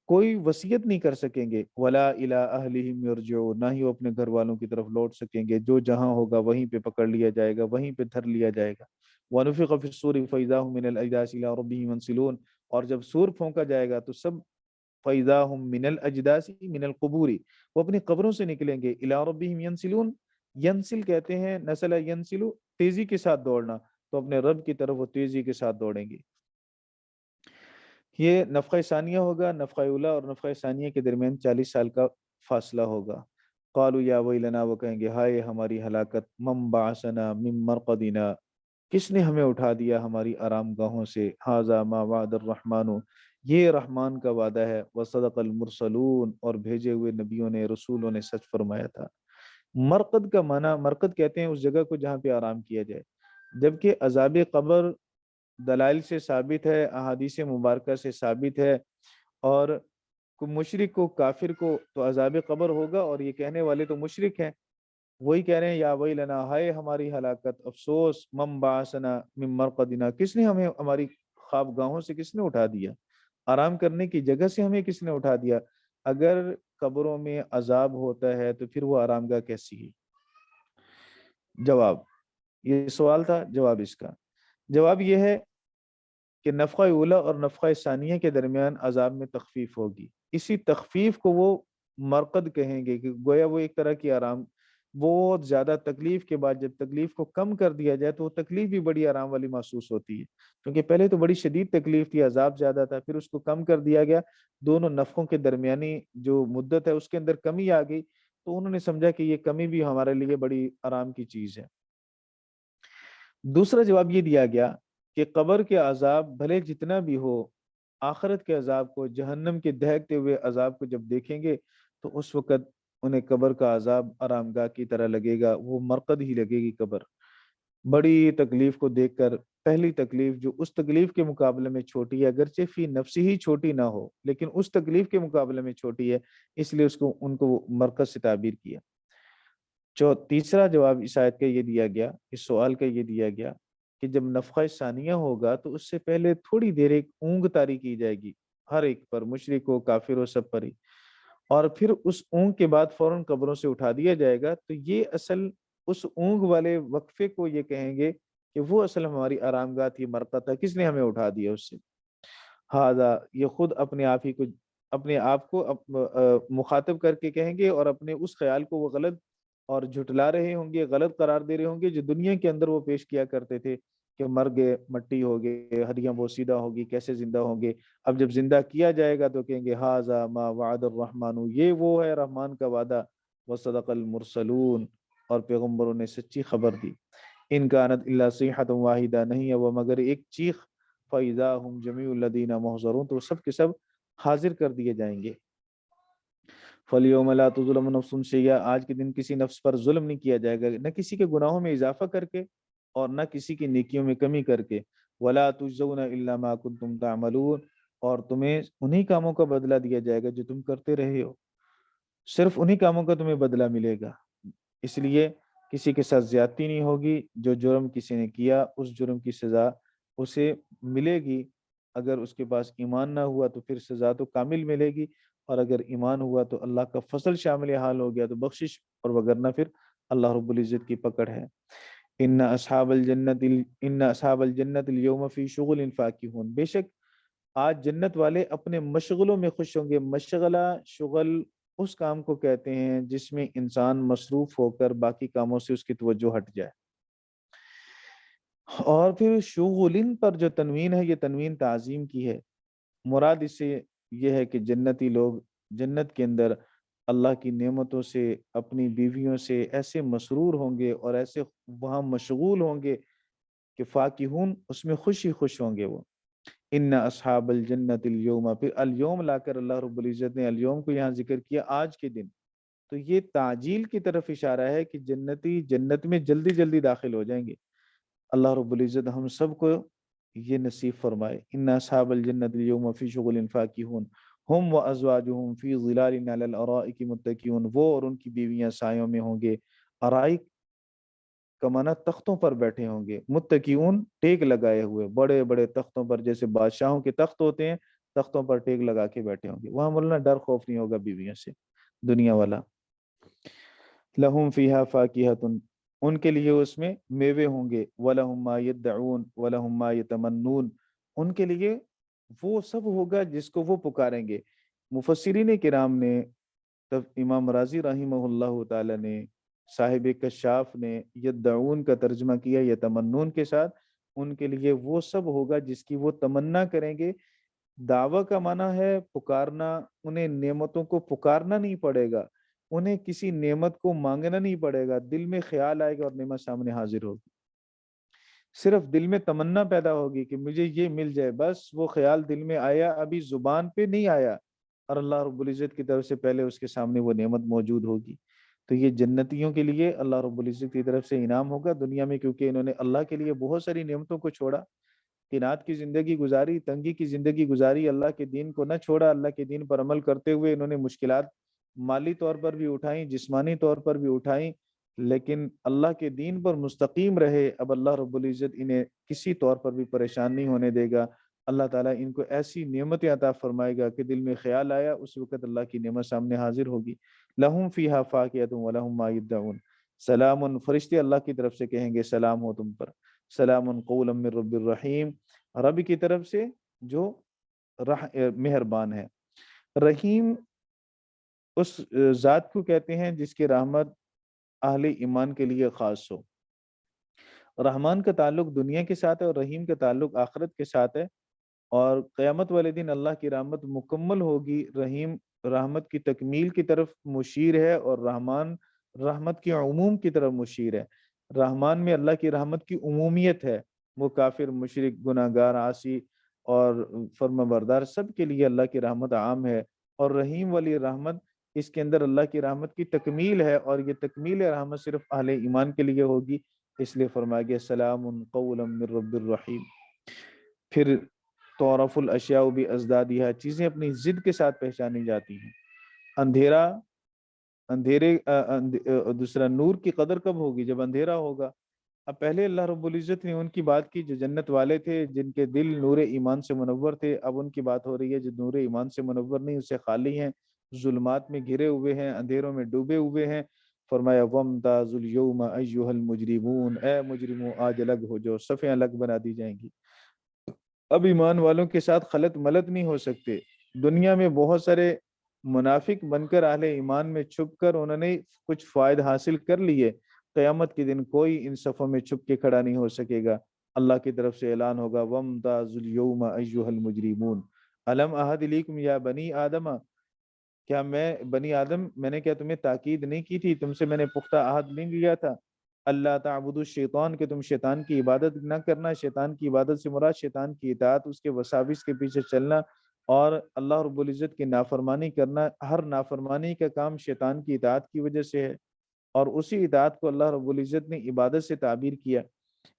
کوئی وصیت نہیں کر سکیں گے، ولا الی اہلہم یرجعون، نہ ہی وہ اپنے گھر والوں کی طرف لوٹ سکیں گے، جو جہاں ہوگا وہیں پہ پکڑ لیا جائے گا، وہیں پہ دھر لیا جائے گا۔ ونفخ فی الصور فاذا هم من الاجداث الى ربهم ينسلون، اور جب سور پھونکا جائے گا تو سب فاذا هم من الاجداث من القبور، وہ اپنی قبروں سے نکلیں گے، الى ربهم ينسلون، ینسل کہتے ہیں نسل ینسلو، تیزی کے ساتھ دوڑنا، تو اپنے رب کی طرف وہ تیزی کے ساتھ دوڑیں گے۔ یہ نفخہ ثانیہ ہوگا، نفخہ اولا اور نفخہ ثانیہ کے درمیان 40 سال کا فاصلہ ہوگا۔ قالوا یا ویلنا، وہ کہیں گے ہائے ہماری ہلاکت، من بعثنا من مرقدنا، کس نے ہمیں اٹھا دیا ہماری آرام گاہوں سے، ھذا ما وعد الرحمن، یہ رحمان کا وعدہ ہے، وصدق المرسلون، اور بھیجے ہوئے نبیوں نے، رسولوں نے سچ فرمایا تھا۔ مرقد کا معنی، مرقد کہتے ہیں اس جگہ کو جہاں پہ آرام کیا جائے، جبکہ عذاب قبر دلائل سے ثابت ہے، احادیث مبارکہ سے ثابت ہے، اور مشرک کو، کافر کو تو عذاب قبر ہوگا، اور یہ کہنے والے تو مشرک ہیں، وہی کہہ رہے ہیں یا ویلنا، ہائے ہماری ہلاکت، افسوس، من بعثنا من مرقدنا، کس نے ہمیں ہماری خواب گاہوں سے کس نے اٹھا دیا، آرام کرنے کی جگہ سے ہمیں کس نے اٹھا دیا؟ اگر قبروں میں عذاب ہوتا ہے تو پھر وہ آرام گاہ کیسی ہے؟ جواب، یہ سوال تھا، جواب اس کا جواب یہ ہے کہ نفخہ اولا اور نفخہ ثانیہ کے درمیان عذاب میں تخفیف ہوگی، اسی تخفیف کو وہ مرقد کہیں گے، کہ گویا وہ ایک طرح کی آرام، بہت زیادہ تکلیف کے بعد جب تکلیف کو کم کر دیا جائے تو وہ تکلیف بھی بڑی آرام والی محسوس ہوتی ہے، کیونکہ پہلے تو بڑی شدید تکلیف تھی، عذاب زیادہ تھا، پھر اس کو کم کر دیا گیا، دونوں نفخوں کے درمیانی جو مدت ہے اس کے اندر کمی آ گئی، تو انہوں نے سمجھا کہ یہ کمی بھی ہمارے لیے بڑی آرام کی چیز ہے۔ دوسرا جواب یہ دیا گیا کہ قبر کے عذاب بھلے جتنا بھی ہو، آخرت کے عذاب کو، جہنم کے دہکتے ہوئے عذاب کو جب دیکھیں گے تو اس وقت انہیں قبر کا عذاب آرام گاہ کی طرح لگے گا، وہ مرقد ہی لگے گی قبر۔ بڑی تکلیف کو دیکھ کر پہلی تکلیف جو اس تکلیف کے مقابلے میں چھوٹی ہے، اگرچہ فی نفسی ہی چھوٹی نہ ہو لیکن اس تکلیف کے مقابلے میں چھوٹی ہے، اس لیے ان کو مرقد سے تعبیر کیا۔ تیسرا جواب اس آیت کا یہ دیا گیا، اس سوال کا یہ دیا گیا کہ جب نفخہ ثانیہ ہوگا تو اس سے پہلے تھوڑی دیر ایک اونگ طاری کی جائے گی، ہر ایک پر، مشرک ہو، کافر ہو، سب پر ہی، اور پھر اس اونگ کے بعد فوراً قبروں سے اٹھا دیا جائے گا، تو یہ اصل اس اونگ والے وقفے کو یہ کہیں گے کہ وہ اصل ہماری آرام گاہ تھی، مرقد تھا، کس نے ہمیں اٹھا دیا اس سے، ہاذا، یہ خود اپنے آپ ہی کو اپنے آپ کو مخاطب کر کے کہیں گے، اور اپنے اس خیال کو وہ غلط اور جھٹلا رہے ہوں گے، غلط قرار دے رہے ہوں گے جو دنیا کے اندر وہ پیش کیا کرتے تھے کہ مر گئے، مٹی ہو گئے، ہڈیاں بوسیدہ ہوگی، کیسے زندہ ہوں گے۔ اب جب زندہ کیا جائے گا تو کہیں گے ھذا ما وعد الرحمن، یہ وہ ہے رحمان کا وعدہ، وصدق المرسلون، اور پیغمبروں نے سچی خبر دی۔ ان کانت الا صیحۃ واحدہ، نہیں ہے وہ مگر ایک چیخ، فاذا هم جميع الذین محضرون، تو سب کے سب حاضر کر دیے جائیں گے۔ فَالْيَوْمَ لَا تُظْلَمُ نَفْسٌ شَيْئًا، آج کے دن کسی نفس پر ظلم نہیں کیا جائے گا، نہ کسی کے گناہوں میں اضافہ کر کے اور نہ کسی کی نیکیوں میں کمی کر کے۔ وَلَا تُجْزَوْنَ إِلَّا مَا كُنتُمْ تَعْمَلُونَ، اور تمہیں انہی کاموں کا بدلہ دیا جائے گا جو تم کرتے رہے ہو، صرف انہی کاموں کا تمہیں بدلہ ملے گا۔ اس لیے کسی کے ساتھ زیادتی نہیں ہوگی، جو جرم کسی نے کیا اس جرم کی سزا اسے ملے گی۔ اگر اس کے پاس ایمان نہ ہوا تو پھر سزا تو کامل ملے گی، اور اگر ایمان ہوا تو اللہ کا فضل شامل حال ہو گیا تو بخشش، اور وگرنہ پھر اللہ رب العزت کی پکڑ ہے۔ ان اصحاب الجنت اليوم فی شغل فاکہون، بے شک آج جنت والے اپنے مشغلوں میں خوش ہوں گے۔ مشغلہ، شغل اس کام کو کہتے ہیں جس میں انسان مصروف ہو کر باقی کاموں سے اس کی توجہ ہٹ جائے۔ اور پھر شغلن پر جو تنوین ہے، یہ تنوین تعظیم کی ہے، مراد اس سے یہ ہے کہ جنتی لوگ جنت کے اندر اللہ کی نعمتوں سے، اپنی بیویوں سے ایسے مسرور ہوں گے اور ایسے وہاں مشغول ہوں گے کہ فاکہون، اس میں خوشی خوش ہوں گے وہ۔ ان اصحاب الجنت اليوم، پھر اليوم لا کر اللہ رب العزت نے اليوم کو یہاں ذکر کیا، آج کے دن، تو یہ تعجیل کی طرف اشارہ ہے کہ جنتی جنت میں جلدی جلدی داخل ہو جائیں گے۔ اللہ رب العزت ہم سب کو یہ نصیب فرمائے۔ ان اصحاب الجنت اليوم فی شغل فاکہون ہم وازواجہم فی ظلال علی الارائک متکئون، وہ اور ان کی بیویاں سایوں میں ہوں گے، ارائک کا معنی تختوں پر بیٹھے ہوں گے، متکئون ٹیک لگائے ہوئے، بڑے بڑے تختوں پر، جیسے بادشاہوں کے تخت ہوتے ہیں، تختوں پر ٹیک لگا کے بیٹھے ہوں گے۔ وہاں مولانا ڈر خوف نہیں ہوگا بیویوں سے، دنیا والا۔ لہم فیہا فاکہۃ، ان کے لیے اس میں میوے ہوں گے، وَلَهُم مَا يَدَّعُونَ وَلَهُم مَا يَتَمَنُّونَ، ان کے لیے وہ سب ہوگا جس کو وہ پکاریں گے۔ مفسرین کرام نے، تب امام رازی رحمہ اللہ تعالی نے، صاحب کشاف نے یدعون کا ترجمہ کیا یتمنون کے ساتھ، ان کے لیے وہ سب ہوگا جس کی وہ تمنا کریں گے۔ دعویٰ کا معنی ہے پکارنا، انہیں نعمتوں کو پکارنا نہیں پڑے گا، انہیں کسی نعمت کو مانگنا نہیں پڑے گا، دل میں خیال آئے گا اور نعمت سامنے حاضر ہوگی۔ صرف دل میں تمنا پیدا ہوگی کہ مجھے یہ مل جائے، بس وہ خیال دل میں آیا، ابھی زبان پہ نہیں آیا، اور اللہ رب العزت کی طرف سے پہلے اس کے سامنے وہ نعمت موجود ہوگی۔ تو یہ جنتیوں کے لیے اللہ رب العزت کی طرف سے انعام ہوگا دنیا میں، کیونکہ انہوں نے اللہ کے لیے بہت ساری نعمتوں کو چھوڑا، قناعت کی زندگی گزاری، تنگی کی زندگی گزاری، اللہ کے دین کو نہ چھوڑا، اللہ کے دین پر عمل کرتے ہوئے انہوں نے مشکلات مالی طور پر بھی اٹھائیں، جسمانی طور پر بھی اٹھائیں، لیکن اللہ کے دین پر مستقیم رہے۔ اب اللہ رب العزت انہیں کسی طور پر بھی پریشان نہیں ہونے دے گا، اللہ تعالیٰ ان کو ایسی نعمتیں عطا فرمائے گا کہ دل میں خیال آیا اس وقت اللہ کی نعمت سامنے حاضر ہوگی۔ لہم فیہا فاکہۃ ولہم ما یدعون، سلام، فرشتے اللہ کی طرف سے کہیں گے سلام ہو تم پر، سلام قولا من رب الرحیم، رب کی طرف سے جو مہربان ہے۔ رحیم اس ذات کو کہتے ہیں جس کی رحمت اہل ایمان کے لیے خاص ہو۔ رحمان کا تعلق دنیا کے ساتھ ہے اور رحیم کا تعلق آخرت کے ساتھ ہے، اور قیامت والے دن اللہ کی رحمت مکمل ہوگی۔ رحیم رحمت کی تکمیل کی طرف مشیر ہے، اور رحمان رحمت کی عموم کی طرف مشیر ہے۔ رحمان میں اللہ کی رحمت کی عمومیت ہے، وہ کافر، مشرک، گناہ گار، عاصی اور فرما بردار سب کے لیے اللہ کی رحمت عام ہے، اور رحیم والی رحمت اس کے اندر اللہ کی رحمت کی تکمیل ہے، اور یہ تکمیل رحمت صرف اہل ایمان کے لیے ہوگی، اس لیے فرمایا گیا سلام قولا من رب الرحیم۔ پھر تعرف الاشیاء بازدادها، چیزیں اپنی ضد کے ساتھ پہچانی جاتی ہیں۔ اندھیرا، دوسرا نور کی قدر کب ہوگی؟ جب اندھیرا ہوگا۔ اب پہلے اللہ رب العزت نے ان کی بات کی جو جنت والے تھے، جن کے دل نور ایمان سے منور تھے، اب ان کی بات ہو رہی ہے جو نور ایمان سے منور نہیں، اس سے خالی ہیں، ظلمات میں گھرے ہوئے ہیں، اندھیروں میں ڈوبے ہوئے ہیں۔ فرمایا وَامْتَازُوا الْيَوْمَ أَيُّهَا الْمُجْرِمُونَ، اے مجرموں آج الگ ہو جاؤ، صفیں الگ بنا دی جائیں گی۔ اب ایمان والوں کے ساتھ خلط ملط نہیں ہو سکتے، دنیا میں بہت سارے منافق بن کر اہل ایمان میں چھپ کر انہوں نے کچھ فائدہ حاصل کر لیے، قیامت کے دن کوئی ان صفوں میں چھپ کے کھڑا نہیں ہو سکے گا۔ اللہ کی طرف سے اعلان ہوگا وَامْتَازُوا الْيَوْمَ أَيُّهَا الْمُجْرِمُونَ أَلَمْ أَعْهَدْ إِلَيْكُمْ يَا بَنِي آدَمَ، کیا میں بنی آدم میں نے کیا تمہیں تاکید نہیں کی تھی، تم سے میں نے پختہ عہد نہیں لیا تھا، اللہ تعبدوا الشیطان، کہ تم شیطان کی عبادت نہ کرنا۔ شیطان کی عبادت سے مراد شیطان کی اطاعت، اس کے وساوس کے پیچھے چلنا اور اللہ رب العزت کی نافرمانی کرنا۔ ہر نافرمانی کا کام شیطان کی اطاعت کی وجہ سے ہے، اور اسی اطاعت کو اللہ رب العزت نے عبادت سے تعبیر کیا۔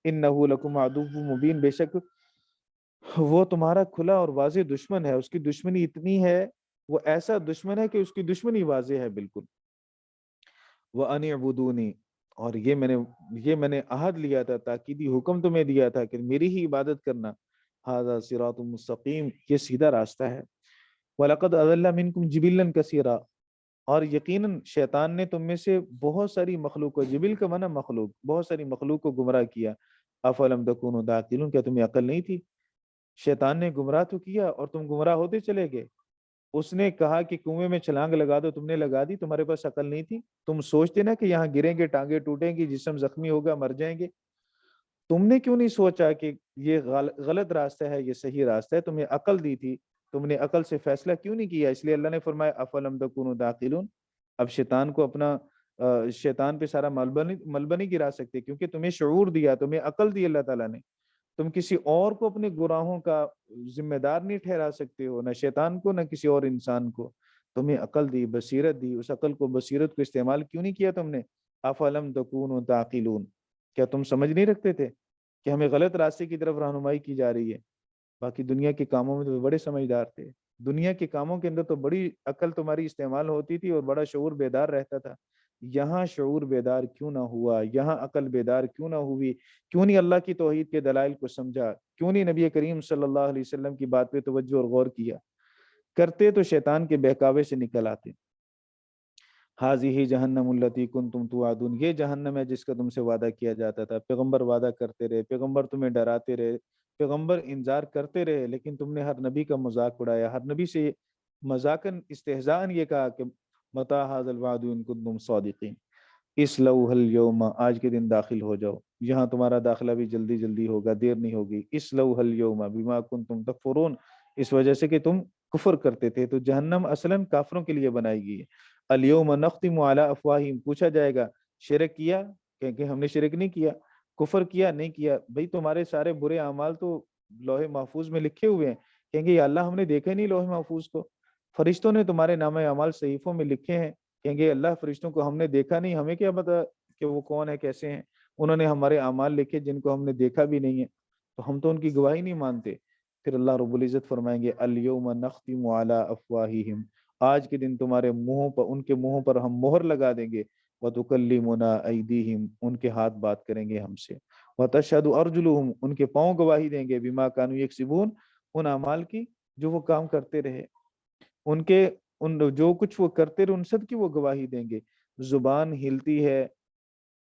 انہ لکم عدو مبین، بے شک وہ تمہارا کھلا اور واضح دشمن ہے۔ اس کی دشمنی اتنی ہے، وہ ایسا دشمن ہے کہ اس کی دشمنی واضح ہے بالکل۔ وَأَنِ اعْبُدُونِی، اور یہ میں نے عہد لیا تھا، تاکیدی حکم تمہیں دیا تھا کہ میری ہی عبادت کرنا۔ ھذا صراط مستقیم، یہ سیدھا راستہ ہے۔ وَلَقَدْ أَضَلَّ مِنْكُمْ جِبِلًّا كَثِيرًا، اور یقیناً شیطان نے تم میں سے بہت ساری مخلوق کو، جبل کا معنی مخلوق، بہت ساری مخلوق کو گمراہ کیا۔ أَفَلَمْ تَكُونُوا تَعْقِلُونَ، کیا تمہیں عقل نہیں تھی؟ شیطان نے گمراہ تو کیا اور تم گمراہ ہوتے چلے گئے۔ اس نے کہا کہ کنویں میں چھلانگ لگا دو، تم نے لگا دی، تمہارے پاس عقل نہیں تھی؟ تم سوچتے نا کہ یہاں گریں گے، ٹانگیں ٹوٹیں گی، جسم زخمی ہوگا، مر جائیں گے۔ تم نے کیوں نہیں سوچا کہ یہ غلط راستہ ہے، یہ صحیح راستہ ہے؟ تمہیں عقل دی تھی، تم نے عقل سے فیصلہ کیوں نہیں کیا؟ اس لیے اللہ نے فرمایا افلم تکونوا تعقلون۔ اب شیطان کو اپنا شیطان پہ سارا ملبہ نہیں گرا سکتے، کیونکہ تمہیں شعور دیا، تمہیں عقل دی اللہ تعالیٰ نے۔ تم کسی اور کو اپنے گناہوں کا ذمہ دار نہیں ٹھہرا سکتے ہو، نہ شیطان کو، نہ کسی اور انسان کو۔ تمہیں عقل دی، بصیرت دی، اس عقل کو، بصیرت کو استعمال کیوں نہیں کیا تم نے؟ افلم تکونوا تعقلون، کیا تم سمجھ نہیں رکھتے تھے کہ ہمیں غلط راستے کی طرف رہنمائی کی جا رہی ہے؟ باقی دنیا کے کاموں میں تو بڑے سمجھدار تھے، دنیا کے کاموں کے اندر تو بڑی عقل تمہاری استعمال ہوتی تھی اور بڑا شعور بیدار رہتا تھا۔ یہاں شعور بیدار کیوں نہ ہوا؟ یہاں عقل بیدار کیوں نہ ہوئی؟ کیوں نہیں اللہ کی توحید کے دلائل کو سمجھا؟ کیوں نہیں نبی کریم صلی اللہ علیہ وسلم کی بات پہ توجہ اور غور کیا؟ کرتے تو شیطان کے بہکاوے سے نکل آتے۔ ہاذہ جہنم التی کنتم توعدون، یہ جہنم ہے جس کا تم سے وعدہ کیا جاتا تھا۔ پیغمبر وعدہ کرتے رہے، پیغمبر تمہیں ڈراتے رہے، پیغمبر انذار کرتے رہے، لیکن تم نے ہر نبی کا مذاق اڑایا، ہر نبی سے مذاقاً استہزاءً یہ کہا کہ متی ھذا الوعد ان کنتم صادقین، اصلوہ الیوم، آج کے دن داخل ہو جاؤ، یہاں تمہارا داخلہ بھی جلدی جلدی ہوگا، دیر نہیں ہوگی۔ اصلوہ الیوم بما کنتم تکفرون، اس وجہ سے کہ تم کفر کرتے تھے۔ تو جہنم اصلاً کافروں کے لیے بنائی گئی ہے۔ الیوم نختم علی افواہہم، پوچھا جائے گا شرک کیا؟ کہ ہم نے شرک نہیں کیا۔ کفر کیا؟ نہیں کیا۔ بھئی تمہارے سارے برے اعمال تو لوح محفوظ میں لکھے ہوئے ہیں۔ کہیں گے یا اللہ ہم نے دیکھا ہی نہیں لوح محفوظ کو، فرشتوں نے تمہارے نامہ اعمال صحیفوں میں لکھے ہیں۔ کہیں گے اللہ فرشتوں کو ہم نے دیکھا نہیں، ہمیں کیا پتا کہ وہ کون ہے، کیسے ہیں؟ انہوں نے ہمارے اعمال لکھے جن کو ہم نے دیکھا بھی نہیں ہے، تو ہم تو ان کی گواہی نہیں مانتے۔ پھر اللہ رب العزت فرمائیں گے الیوم نختم علی افواہہم، آج کے دن تمہارے منہوں پر، ان کے منہوں پر ہم مہر لگا دیں گے۔ وَتُكَلِّمُنَا أَيْدِيهِمْ، ان کے ہاتھ بات کریں گے ہم سے۔ وَتَشْهَدُ أَرْجُلُهُمْ، ان کے پاؤں گواہی دیں گے، بِمَا كَانُوا يَكْسِبُونَ، ان اعمال کی جو وہ کام کرتے رہے، ان کے جو کچھ وہ کرتے رہے ان سب کی وہ گواہی دیں گے۔ زبان ہلتی ہے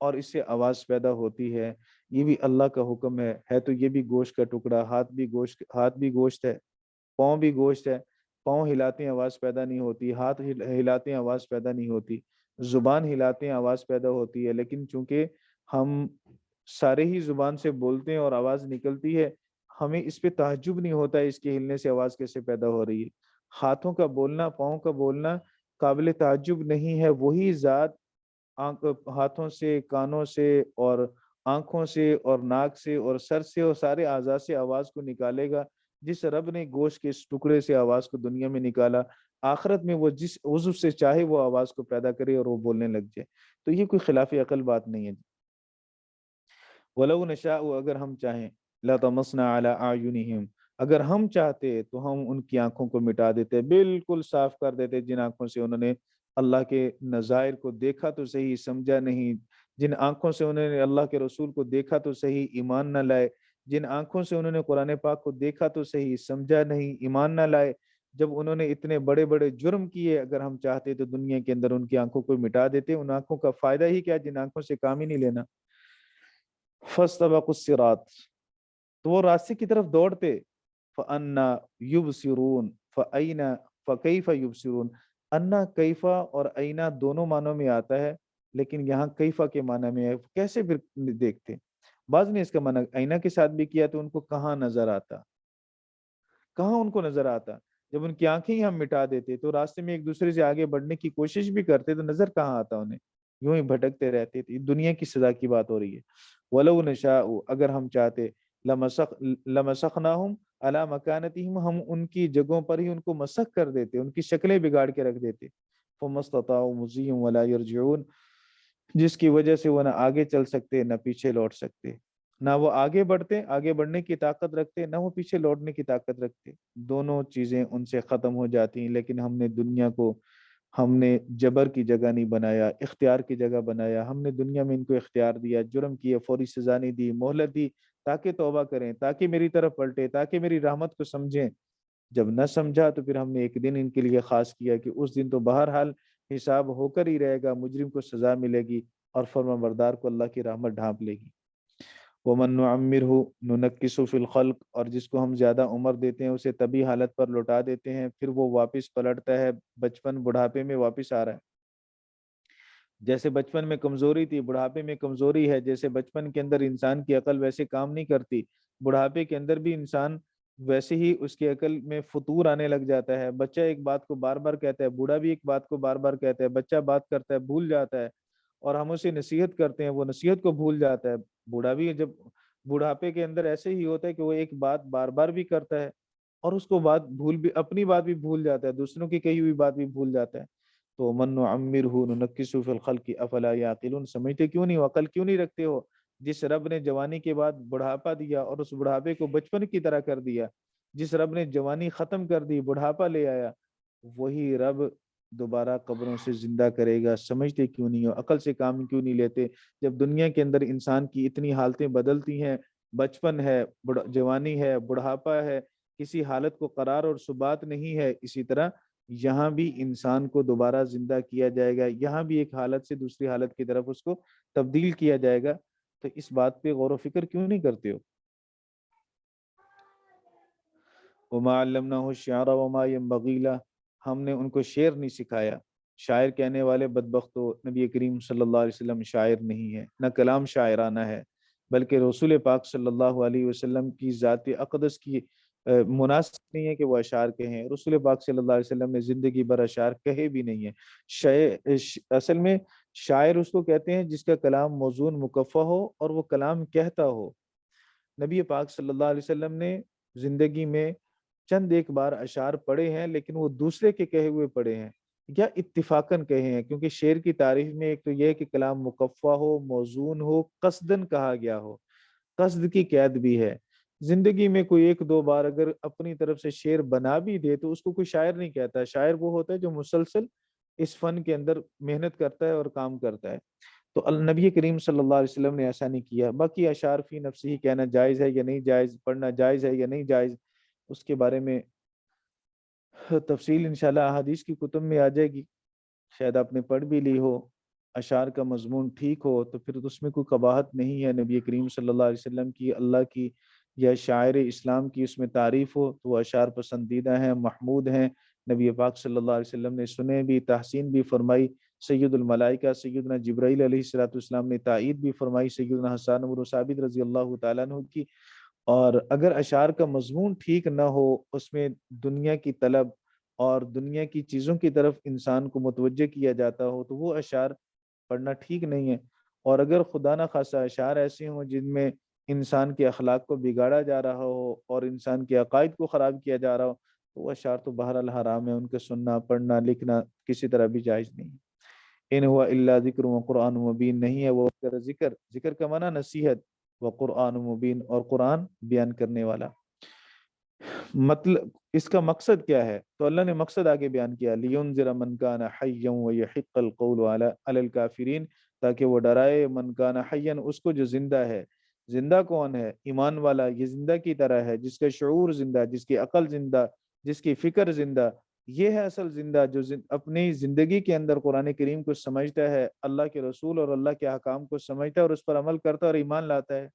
اور اس سے آواز پیدا ہوتی ہے، یہ بھی اللہ کا حکم ہے تو یہ بھی گوشت کا ٹکڑا، ہاتھ بھی گوشت ہے، پاؤں بھی گوشت ہے۔ پاؤں ہلاتے ہیں آواز پیدا نہیں ہوتی، ہاتھ ہلاتے ہیں آواز پیدا نہیں ہوتی، زبان ہلاتے ہیں آواز پیدا ہوتی ہے، لیکن چونکہ ہم سارے ہی زبان سے بولتے ہیں اور آواز نکلتی ہے، ہمیں اس پہ تعجب نہیں ہوتا ہے اس کے ہلنے سے آواز کیسے پیدا ہو رہی ہے۔ ہاتھوں کا بولنا، پاؤں کا بولنا قابل تعجب نہیں ہے۔ وہی ذات ہاتھوں سے، کانوں سے اور آنکھوں سے اور ناک سے اور سر سے اور سارے اعضاء سے آواز کو نکالے گا، جس رب نے گوشت کے اس ٹکڑے سے آواز کو دنیا میں نکالا، آخرت میں وہ جس عضو سے چاہے وہ آواز کو پیدا کرے اور وہ بولنے لگ جائے۔ تو یہ کوئی خلاف عقل بات نہیں ہے۔ وَلَوْ نَشَاءُ، اگر ہم چاہیں، لَطَمَسْنَا عَلَىٰ أَعْيُنِهِمْ، اگر ہم چاہتے تو ہم ان کی آنکھوں کو مٹا دیتے، بالکل صاف کر دیتے، جن آنکھوں سے انہوں نے اللہ کے نظائر کو دیکھا تو صحیح، سمجھا نہیں، جن آنکھوں سے انہوں نے اللہ کے رسول کو دیکھا تو صحیح، ایمان نہ لائے، جن آنکھوں سے انہوں نے قرآن پاک کو دیکھا تو صحیح، سمجھا نہیں، ایمان نہ لائے، جب انہوں نے اتنے بڑے بڑے جرم کیے، اگر ہم چاہتے تو دنیا کے اندر ان کی آنکھوں کو مٹا دیتے۔ ان آنکھوں کا فائدہ ہی کیا جن آنکھوں سے کام ہی نہیں لینا۔ فَاسْتَبَقُوا الصِّرَاطَ، تو وہ راستے کی طرف دوڑتے، فَأَنَّا يُبْصِرُونَ، فَأَيْنَ فَكَيْفَ يُبْصِرُونَ۔ انا کیفا اور اینا دونوں معنوں میں آتا ہے، لیکن یہاں کیفا کے معنی میں ہے، کیسے پھر دیکھتے؟ بعض نے اس کا معنی اینا کے ساتھ بھی کیا تو ان کو کہاں نظر آتا، کہاں ان کو نظر آتا؟ جب ان کی آنکھیں ہی ہم مٹا دیتے تو راستے میں ایک دوسرے سے آگے بڑھنے کی کوشش بھی کرتے تو نظر کہاں آتا انہیں؟ یوں ہی بھٹکتے رہتے تھے۔ دنیا کی سزا کی بات ہو رہی ہے۔ وَلَوْ نَشَاءُ، اگر ہم چاہتے، لَمَسَخْنَاهُمْ عَلَى مَكَانَتِهِمْ، ہم ان کی جگہوں پر ہی ان کو مسخ کر دیتے، ان کی شکلیں بگاڑ کے رکھ دیتے۔ فَمَا اسْتَطَاعُوا مُضِيًّا وَلَا يَرْجِعُونَ، جس کی وجہ سے وہ نہ آگے چل سکتے نہ پیچھے لوٹ سکتے، نہ وہ آگے بڑھتے، آگے بڑھنے کی طاقت رکھتے، نہ وہ پیچھے لوٹنے کی طاقت رکھتے۔ دونوں چیزیں ان سے ختم ہو جاتی ہیں۔ لیکن ہم نے دنیا کو، ہم نے جبر کی جگہ نہیں بنایا، اختیار کی جگہ بنایا۔ ہم نے دنیا میں ان کو اختیار دیا، جرم کیا، فوری سزا نہیں دی، مہلت دی تاکہ توبہ کریں، تاکہ میری طرف پلٹے، تاکہ میری رحمت کو سمجھیں۔ جب نہ سمجھا تو پھر ہم نے ایک دن ان کے لیے خاص کیا کہ اس دن تو بہرحال حساب ہو کر ہی رہے گا، مجرم کو سزا ملے گی اور فرما بردار کو اللہ کی رحمت ڈھانپ لے گی۔ وَمَن نُعَمِّرْهُ نُنَكِّسُ فِي الْخَلْقِ، اور جس کو ہم زیادہ عمر دیتے ہیں اسے طبی حالت پر لوٹا دیتے ہیں، پھر وہ واپس پلٹتا ہے، بچپن بڑھاپے میں واپس آ رہا ہے۔ جیسے بچپن میں کمزوری تھی، بڑھاپے میں کمزوری ہے، جیسے بچپن کے اندر انسان کی عقل ویسے کام نہیں کرتی، بڑھاپے کے اندر بھی انسان ویسے ہی اس کی عقل میں فطور آنے لگ جاتا ہے۔ بچہ ایک بات کو بار بار کہتا ہے، بوڑھا بھی ایک بات کو بار بار کہتا ہے، بچہ بات کرتا ہے بھول جاتا ہے، اور ہم اسے نصیحت کرتے ہیں وہ نصیحت کو بھول جاتا ہے۔ بوڑھا بھی جب بڑھاپے کے اندر ایسے ہی ہوتا ہے کہ وہ ایک بات بار بار بھی کرتا ہے اور اس کو بات بھول بھی، اپنی بات بھی بھول جاتا ہے، دوسروں کی کہی ہوئی بات بھی بھول جاتا ہے۔ تو من نعمرہ ننکسہ فی الخلق افلا یعقلون، سمجھتے کیوں نہیں ہو، عقل کیوں نہیں رکھتے ہو؟ جس رب نے جوانی کے بعد بڑھاپا دیا اور اس بڑھاپے کو بچپن کی طرح کر دیا، جس رب نے جوانی ختم کر دی، بڑھاپا لے آیا، وہی رب دوبارہ قبروں سے زندہ کرے گا۔ سمجھتے کیوں نہیں ہو، عقل سے کام کیوں نہیں لیتے؟ جب دنیا کے اندر انسان کی اتنی حالتیں بدلتی ہیں، بچپن ہے، جوانی ہے، بڑھاپا ہے، کسی حالت کو قرار اور ثبات نہیں ہے، اسی طرح یہاں بھی انسان کو دوبارہ زندہ کیا جائے گا، یہاں بھی ایک حالت سے دوسری حالت کی طرف اس کو تبدیل کیا جائے گا۔ تو اس بات پہ غور و فکر کیوں نہیں کرتے ہو؟ وما علمناه الشعر وما ينبغي له، ہم نے ان کو شعر نہیں سکھایا۔ شاعر کہنے والے بدبختو، نبی کریم صلی اللہ علیہ وسلم شاعر نہیں ہے، نہ کلام شاعرانہ ہے، بلکہ رسول پاک صلی اللہ علیہ وسلم کی ذات اقدس کی مناسب نہیں ہے کہ وہ اشعار کہیں۔ رسول پاک صلی اللہ علیہ وسلم نے زندگی بھر اشعار کہے بھی نہیں ہیں۔ اصل میں شاعر اس کو کہتے ہیں جس کا کلام موزون مکفہ ہو اور وہ کلام کہتا ہو۔ نبی پاک صلی اللہ علیہ وسلم نے زندگی میں چند ایک بار اشعار پڑھے ہیں، لیکن وہ دوسرے کے کہے ہوئے پڑھے ہیں یا اتفاقاً کہے ہیں، کیونکہ شعر کی تعریف میں ایک تو یہ ہے کہ کلام مکفہ ہو، موزون ہو، قصدن کہا گیا ہو، قصد کی قید بھی ہے۔ زندگی میں کوئی ایک دو بار اگر اپنی طرف سے شعر بنا بھی دے تو اس کو کوئی شاعر نہیں کہتا۔ شاعر وہ ہوتا ہے جو مسلسل اس فن کے اندر محنت کرتا ہے اور کام کرتا ہے۔ تو نبی کریم صلی اللہ علیہ وسلم نے ایسا نہیں کیا۔ باقی اشعار فی نفسی ہی کہنا جائز ہے یا نہیں جائز، پڑھنا جائز ہے یا نہیں جائز، اس کے بارے میں تفصیل انشاءاللہ احادیث کی کتب میں آ جائے گی، شاید آپ نے پڑھ بھی لی ہو۔ اشعار کا مضمون ٹھیک ہو تو پھر اس میں کوئی قباحت نہیں ہے، نبی کریم صلی اللہ علیہ وسلم کی، اللہ کی یا شاعر اسلام کی اس میں تعریف ہو تو وہ اشعار پسندیدہ ہیں، محمود ہیں۔ نبی پاک صلی اللہ علیہ وسلم نے سنے بھی، تحسین بھی فرمائی۔ سید الملائکہ سیدنا جبرائیل علیہ الصلوۃ والسلام نے تائید بھی فرمائی سیدنا حسان بن ثابت رضی اللہ تعالیٰ عنہ کی۔ اور اگر اشعار کا مضمون ٹھیک نہ ہو، اس میں دنیا کی طلب اور دنیا کی چیزوں کی طرف انسان کو متوجہ کیا جاتا ہو تو وہ اشعار پڑھنا ٹھیک نہیں ہے۔ اور اگر خدا نہ خواستہ اشعار ایسے ہوں جن میں انسان کے اخلاق کو بگاڑا جا رہا ہو اور انسان کے عقائد کو خراب کیا جا رہا ہو تو وہ اشعار تو بہرحال حرام ہے، ان کے سننا، پڑھنا، لکھنا کسی طرح بھی جائز نہیں ہے۔ ان ہوا الا ذکر و قرآن مبین، نہیں ہے وہ ذکر، ذکر کا معنی نصیحت، و قرآن مبین، اور قرآن بیان کرنے والا۔ مطلب اس کا مقصد کیا ہے؟ تو اللہ نے مقصد آگے بیان کیا، لِيُنذِرَ مَنْ كَانَ حَيًّا وَيَحِقَّ الْقَوْلُ عَلَى الْكَافِرِينَ، تاکہ وہ ڈرائے من کان حیًّا، اس کو جو زندہ ہے۔ زندہ کون ہے؟ ایمان والا، یہ زندہ کی طرح ہے، جس کا شعور زندہ، جس کی عقل زندہ، جس کی فکر زندہ۔ یہ ہے اصل زندہ، جو اپنی زندگی کے اندر قرآن کریم کو سمجھتا ہے، اللہ کے رسول اور اللہ کے احکام کو سمجھتا ہے اور اس پر عمل کرتا ہے اور ایمان لاتا ہے۔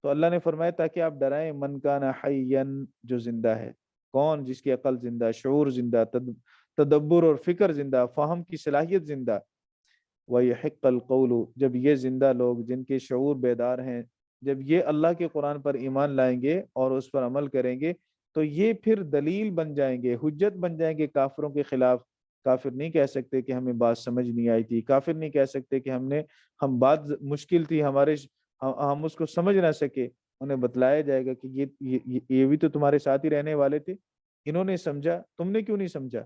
تو اللہ نے فرمایا تاکہ آپ ڈرائیں من کان حیًّا، جو زندہ ہے۔ کون؟ جس کی عقل زندہ، شعور زندہ، تدبر اور فکر زندہ، فہم کی صلاحیت زندہ۔ وَيَحِقَّ الْقَوْلُ، جب یہ زندہ لوگ جن کے شعور بیدار ہیں، جب یہ اللہ کے قرآن پر ایمان لائیں گے اور اس پر عمل کریں گے تو یہ پھر دلیل بن جائیں گے، حجت بن جائیں گے کافروں کے خلاف۔ کافر نہیں کہہ سکتے کہ ہمیں بات سمجھ نہیں آئی تھی، کافر نہیں کہہ سکتے کہ ہم بات مشکل تھی ہمارے، ہم اس کو سمجھ نہ سکے۔ انہیں بتلایا جائے گا کہ یہ بھی تو تمہارے ساتھ ہی رہنے والے تھے، انہوں نے سمجھا، تم نے کیوں نہیں سمجھا؟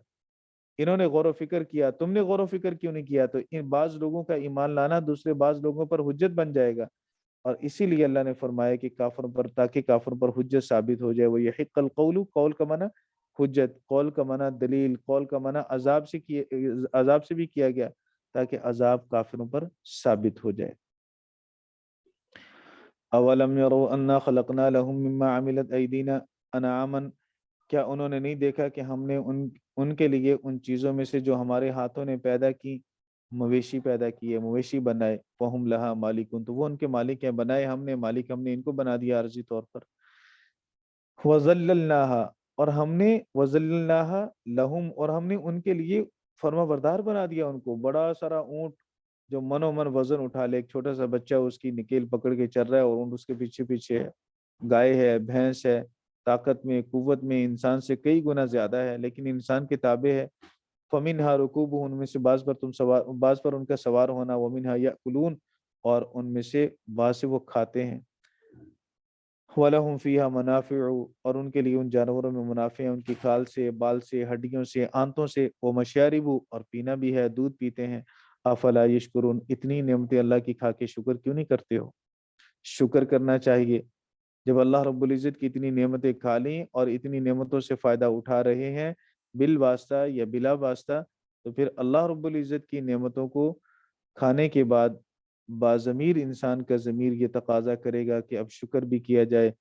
انہوں نے غور و فکر کیا، تم نے غور و فکر کیوں نہیں کیا؟ تو ان بعض لوگوں کا ایمان لانا دوسرے بعض لوگوں پر حجت بن جائے گا، اور اسی لیے اللہ نے فرمایا کہ کافروں پر، تاکہ کافروں پر حجت ثابت ہو جائے۔ وہ یحق القول، قول کا معنی حجت، قول کا معنی دلیل، قول کا معنی عذاب سے بھی کیا گیا تاکہ عذاب کافروں پر ثابت ہو جائے۔ اولم يروا انا خلقنا لهم مما عملت ایدینا انعاما، کیا انہوں نے نہیں دیکھا کہ ہم نے ان کے لیے ان چیزوں میں سے جو ہمارے ہاتھوں نے پیدا کی، مویشی پیدا کیے، مویشی بنائے، فہم لہا مالکون، تو وہ ان کے مالک ہیں، بنائے ہم نے، مالک ہم نے ان کو بنا دیا عارضی طور پر۔ وَذَلَّلْنَاهَا، اور ہم نے، وَذَلَّلْنَاهَا لَهُمْ، اور ہم نے ان کے لیے فرما بردار بنا دیا ان کو۔ بڑا سارا اونٹ جو منو من وزن اٹھا لے، ایک چھوٹا سا بچہ اس کی نکیل پکڑ کے چل رہا ہے اور اونٹ اس کے پیچھے پیچھے ہے۔ گائے ہے، بھینس ہے، طاقت میں، قوت میں انسان سے کئی گنا زیادہ ہے، لیکن انسان کے تابع ہے۔ فَمِنْهَا رُكُوبُهُ، ان میں سے بعض پر ان کا سوار ہونا، وَمِنْهَا يَأْكُلُونَ، اور ان میں سے بعض سے وہ کھاتے ہیں۔ وَلَهُمْ فِيهَا مَنَافِعُ، اور ان کے لیے ان جانوروں میں منافع ہیں، ان کی کھال سے، بال سے، ہڈیوں سے، آنتوں سے، وَمَشَارِبُ، اور پینا بھی ہے، دودھ پیتے ہیں۔ افلا یشکرون، اتنی نعمتیں اللہ کی کھا کے شکر کیوں نہیں کرتے ہو؟ شکر کرنا چاہیے۔ جب اللہ رب العزت کی اتنی نعمتیں کھا لیں اور اتنی نعمتوں سے فائدہ اٹھا رہے ہیں بالواسطہ یا بلا واسطہ، تو پھر اللہ رب العزت کی نعمتوں کو کھانے کے بعد باضمیر انسان کا ضمیر یہ تقاضا کرے گا کہ اب شکر بھی کیا جائے،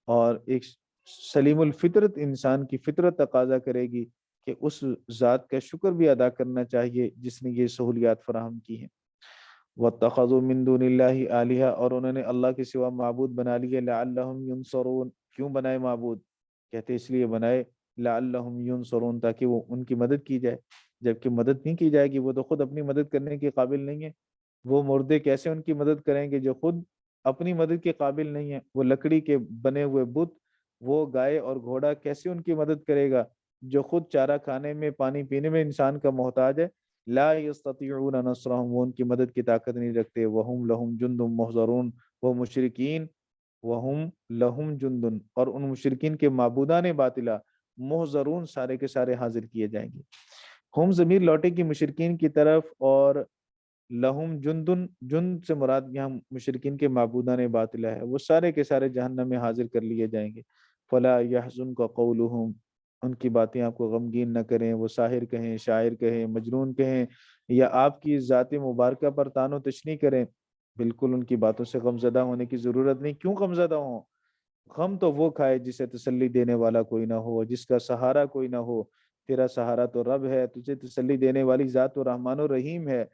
اور ایک سلیم الفطرت انسان کی فطرت تقاضا کرے گی کہ اس ذات کا شکر بھی ادا کرنا چاہیے جس نے یہ سہولیات فراہم کی ہیں۔ وَاتَّخَذُوا مِن دُونِ اللَّهِ آلِهَةً، اور انہوں نے اللہ کے سوا معبود بنا لیے، لَعَلَّهُمْ يُنصَرُونَ، کیوں بنائے معبود؟ کہتے اس لیے بنائے لَعَلَّهُمْ يُنصَرُونَ، تاکہ وہ ان کی مدد کی جائے، جبکہ مدد نہیں کی جائے گی، وہ تو خود اپنی مدد کرنے کے قابل نہیں ہے۔ وہ مردے کیسے ان کی مدد کریں گے جو خود اپنی مدد کے قابل نہیں ہے؟ وہ لکڑی کے بنے ہوئے بت، وہ گائے اور گھوڑا کیسے ان کی مدد کرے گا جو خود چارہ کھانے میں، پانی پینے میں انسان کا محتاج ہے؟ لا یستطیعون نصرهم، وہ ان کی مدد کی طاقت نہیں رکھتے۔ وہم لہم جند محضرون، وہ مشرکین، وہم لہم جند، اور ان مشرکین کے معبودان باطلہ، محضرون، سارے کے سارے حاضر کیے جائیں گے۔ ہم ضمیر لوٹے کی مشرکین کی طرف، اور لہم جندن، جند سے مراد یہاں مشرکین کے معبودان باطلہ ہے، وہ سارے کے سارے جہنم میں حاضر کر لیے جائیں گے۔ فلا یحزنک قولہم، ان کی باتیں آپ کو غمگین نہ کریں، وہ ساحر کہیں، شاعر کہیں، مجنون کہیں، یا آپ کی ذات مبارکہ پر طعن و تشنیع کریں، بالکل ان کی باتوں سے غم زدہ ہونے کی ضرورت نہیں۔ کیوں غم زدہ ہوں؟ غم تو وہ کھائے جسے تسلی دینے والا کوئی نہ ہو، جس کا سہارا کوئی نہ ہو۔ تیرا سہارا تو رب ہے، تجھے تسلی دینے والی ذات تو رحمان و رحیم ہے،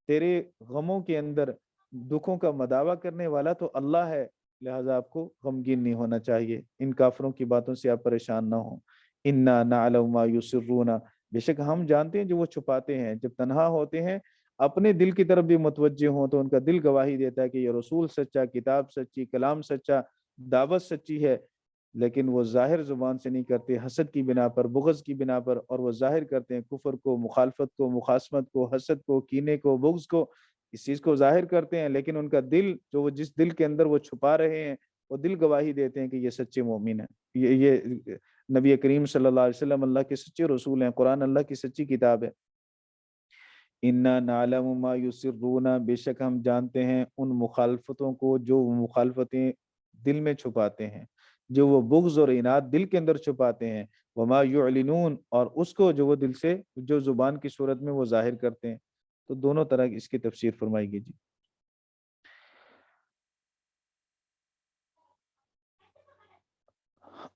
تیرے غموں کے اندر دکھوں کا مداوع کرنے والا تو اللہ ہے، لہٰذا آپ کو غمگین نہیں ہونا چاہیے، ان کافروں کی باتوں سے آپ پریشان نہ ہوں۔ انا نعلم ما یسرون، بے شک ہم جانتے ہیں جو وہ چھپاتے ہیں۔ جب تنہا ہوتے ہیں، اپنے دل کی طرف بھی متوجہ ہوں تو ان کا دل گواہی دیتا ہے کہ یہ رسول سچا، کتاب سچی، کلام سچا، دعوت سچی ہے، لیکن وہ ظاہر زبان سے نہیں کرتے، حسد کی بنا پر، بغض کی بنا پر، اور وہ ظاہر کرتے ہیں کفر کو، مخالفت کو، مخاصمت کو، حسد کو، کینے کو، بغض کو، اس چیز کو ظاہر کرتے ہیں، لیکن ان کا دل جو وہ جس دل کے اندر وہ چھپا رہے ہیں، وہ دل گواہی دیتے ہیں کہ یہ سچے مومن ہیں، یہ نبی کریم صلی اللہ علیہ وسلم اللہ کے سچے رسول ہیں، قرآن اللہ کی سچی کتاب ہے۔ انا نعلم ما یسرون، بے شک ہم جانتے ہیں ان مخالفتوں کو جو وہ مخالفتیں دل میں چھپاتے ہیں، جو وہ بغض اور عناد دل کے اندر چھپاتے ہیں، وما یعلنون، اور اس کو جو وہ دل سے، جو زبان کی صورت میں وہ ظاہر کرتے ہیں۔ تو دونوں طرح اس کی تفسیر فرمائی گئی جی۔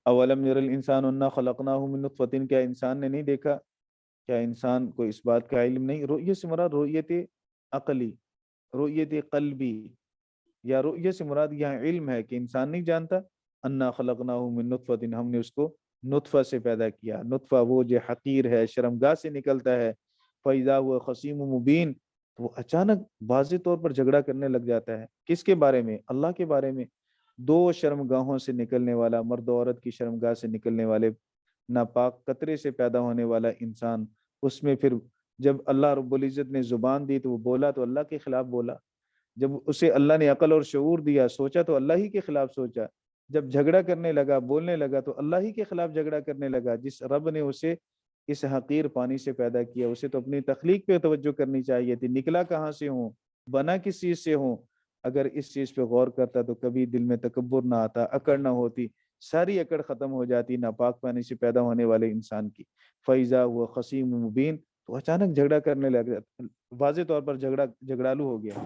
اولم یر الانسان انا خلقناہ من نطفۃ، کیا انسان نے نہیں دیکھا، کیا انسان کو اس بات کا علم نہیں؟ رؤیت سے مراد رؤیت عقلی، رؤیت قلبی، یا رؤیت سے مراد یہاں علم ہے کہ انسان نہیں جانتا، انا خلقناہ من نطفۃ، ہم نے اس کو نطفہ سے پیدا کیا، نطفہ وہ جو حقیر ہے، شرمگاہ سے نکلتا ہے، فَإِذَا هُوَ خَصِيمٌ مُبِينٌ، تو وہ اچانک واضح طور پر جھگڑا کرنے لگ جاتا ہے۔ کس کے بارے میں؟ اللہ کے بارے میں۔ دو شرمگاہوں سے نکلنے والا، مرد و عورت کی شرمگاہ سے نکلنے والے ناپاک قطرے سے پیدا ہونے والا انسان، اس میں پھر جب اللہ رب العزت نے زبان دی تو وہ بولا تو اللہ کے خلاف بولا، جب اسے اللہ نے عقل اور شعور دیا سوچا تو اللہ ہی کے خلاف سوچا، جب جھگڑا کرنے لگا بولنے لگا تو اللہ ہی کے خلاف جھگڑا کرنے لگا۔ جس رب نے اسے اس حقیر پانی سے پیدا کیا، اسے تو اپنی تخلیق پہ توجہ کرنی چاہیے تھی، نکلا کہاں سے ہوں، بنا کس چیز سے ہوں۔ اگر اس چیز پہ غور کرتا تو کبھی دل میں تکبر نہ آتا، اکڑ نہ ہوتی، ساری اکڑ ختم ہو جاتی ناپاک پانی سے پیدا ہونے والے انسان کی۔ فَإِذَا هُوَ خَصِيمٌ مُبِينٌ، تو اچانک جھگڑا کرنے لگا، واضح طور پر جھگڑالو ہو گیا۔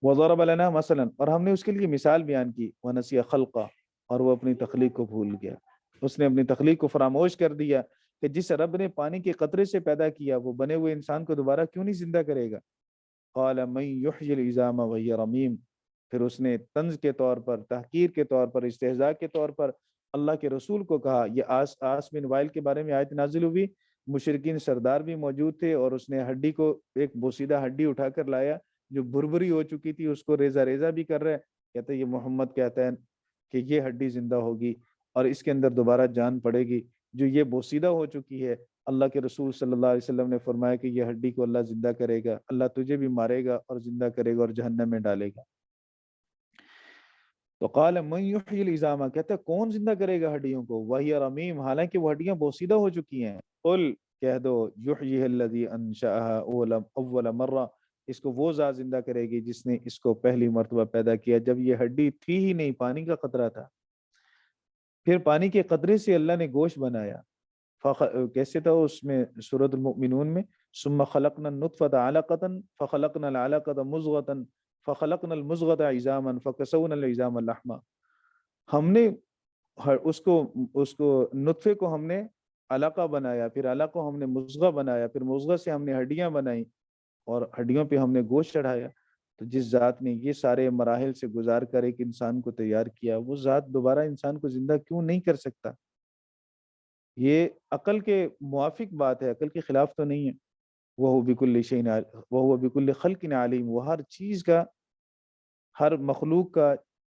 وَضَرَبَ لَنَا مَثَلًا، اور ہم نے اس کے لیے مثال بیان کی، وَنَسِيَ خَلْقَهُ، اور وہ اپنی تخلیق کو بھول گیا، اس نے اپنی تخلیق کو فراموش کر دیا کہ جس رب نے پانی کے قطرے سے پیدا کیا وہ بنے ہوئے انسان کو دوبارہ کیوں نہیں زندہ کرے گا۔ قَالَ مَن يُحْيِي الْعِظَامَ وَهِيَ رَمِيمٌ، پھر اس نے طنز کے طور پر، تحقیر کے طور پر، استہزاء کے طور پر اللہ کے رسول کو کہا۔ یہ آس بن وائل کے بارے میں آیت نازل ہوئی، مشرکین سردار بھی موجود تھے اور اس نے ہڈی کو، ایک بوسیدہ ہڈی اٹھا کر لایا جو بھربھری ہو چکی تھی، اس کو ریزہ ریزہ بھی کر رہے، کہتے یہ محمد کہتا ہے کہ یہ ہڈی زندہ ہوگی اور اس کے اندر دوبارہ جان پڑے گی جو یہ بوسیدہ ہو چکی ہے۔ اللہ کے رسول صلی اللہ علیہ وسلم نے فرمایا کہ یہ ہڈی کو اللہ زندہ کرے گا، اللہ تجھے بھی مارے گا اور زندہ کرے گا اور جہنم میں ڈالے گا۔ تو قال من یحیی العظام، کہتا ہے کون زندہ کرے گا ہڈیوں کو، وہی رمیم، حالانکہ وہ ہڈیاں بوسیدہ ہو چکی ہیں۔ قل، کہہ دو، یحییہ الذی انشأها اول مرہ، اس کو وہ ذات زندہ کرے گی جس نے اس کو پہلی مرتبہ پیدا کیا جب یہ ہڈی تھی ہی نہیں، پانی کا قطرہ تھا، پھر پانی کے قطرے سے اللہ نے گوشت بنایا۔ کیسے تھا اس میں سورۃ المؤمنون میں، ثم خلقنا النطفة علقة فخلقنا العلقة مضغة فخلقنا المضغة عظاما فكسونا العظام لحما، ہم نے اس کو نطفے کو ہم نے علقہ بنایا، پھر علقہ کو ہم نے مضغہ بنایا، پھر مضغہ سے ہم نے ہڈیاں بنائیں اور ہڈیوں پہ ہم نے گوشت چڑھایا۔ تو جس ذات نے یہ سارے مراحل سے گزار کر ایک انسان کو تیار کیا، وہ ذات دوبارہ انسان کو زندہ کیوں نہیں کر سکتا؟ یہ عقل کے موافق بات ہے، عقل کے خلاف تو نہیں ہے۔ وَهُوَ بِكُلِّ شَيْءٍ وَهُوَ بِكُلِّ خَلْقٍ عَلِيمٌ، وہ ہر چیز کا، ہر مخلوق کا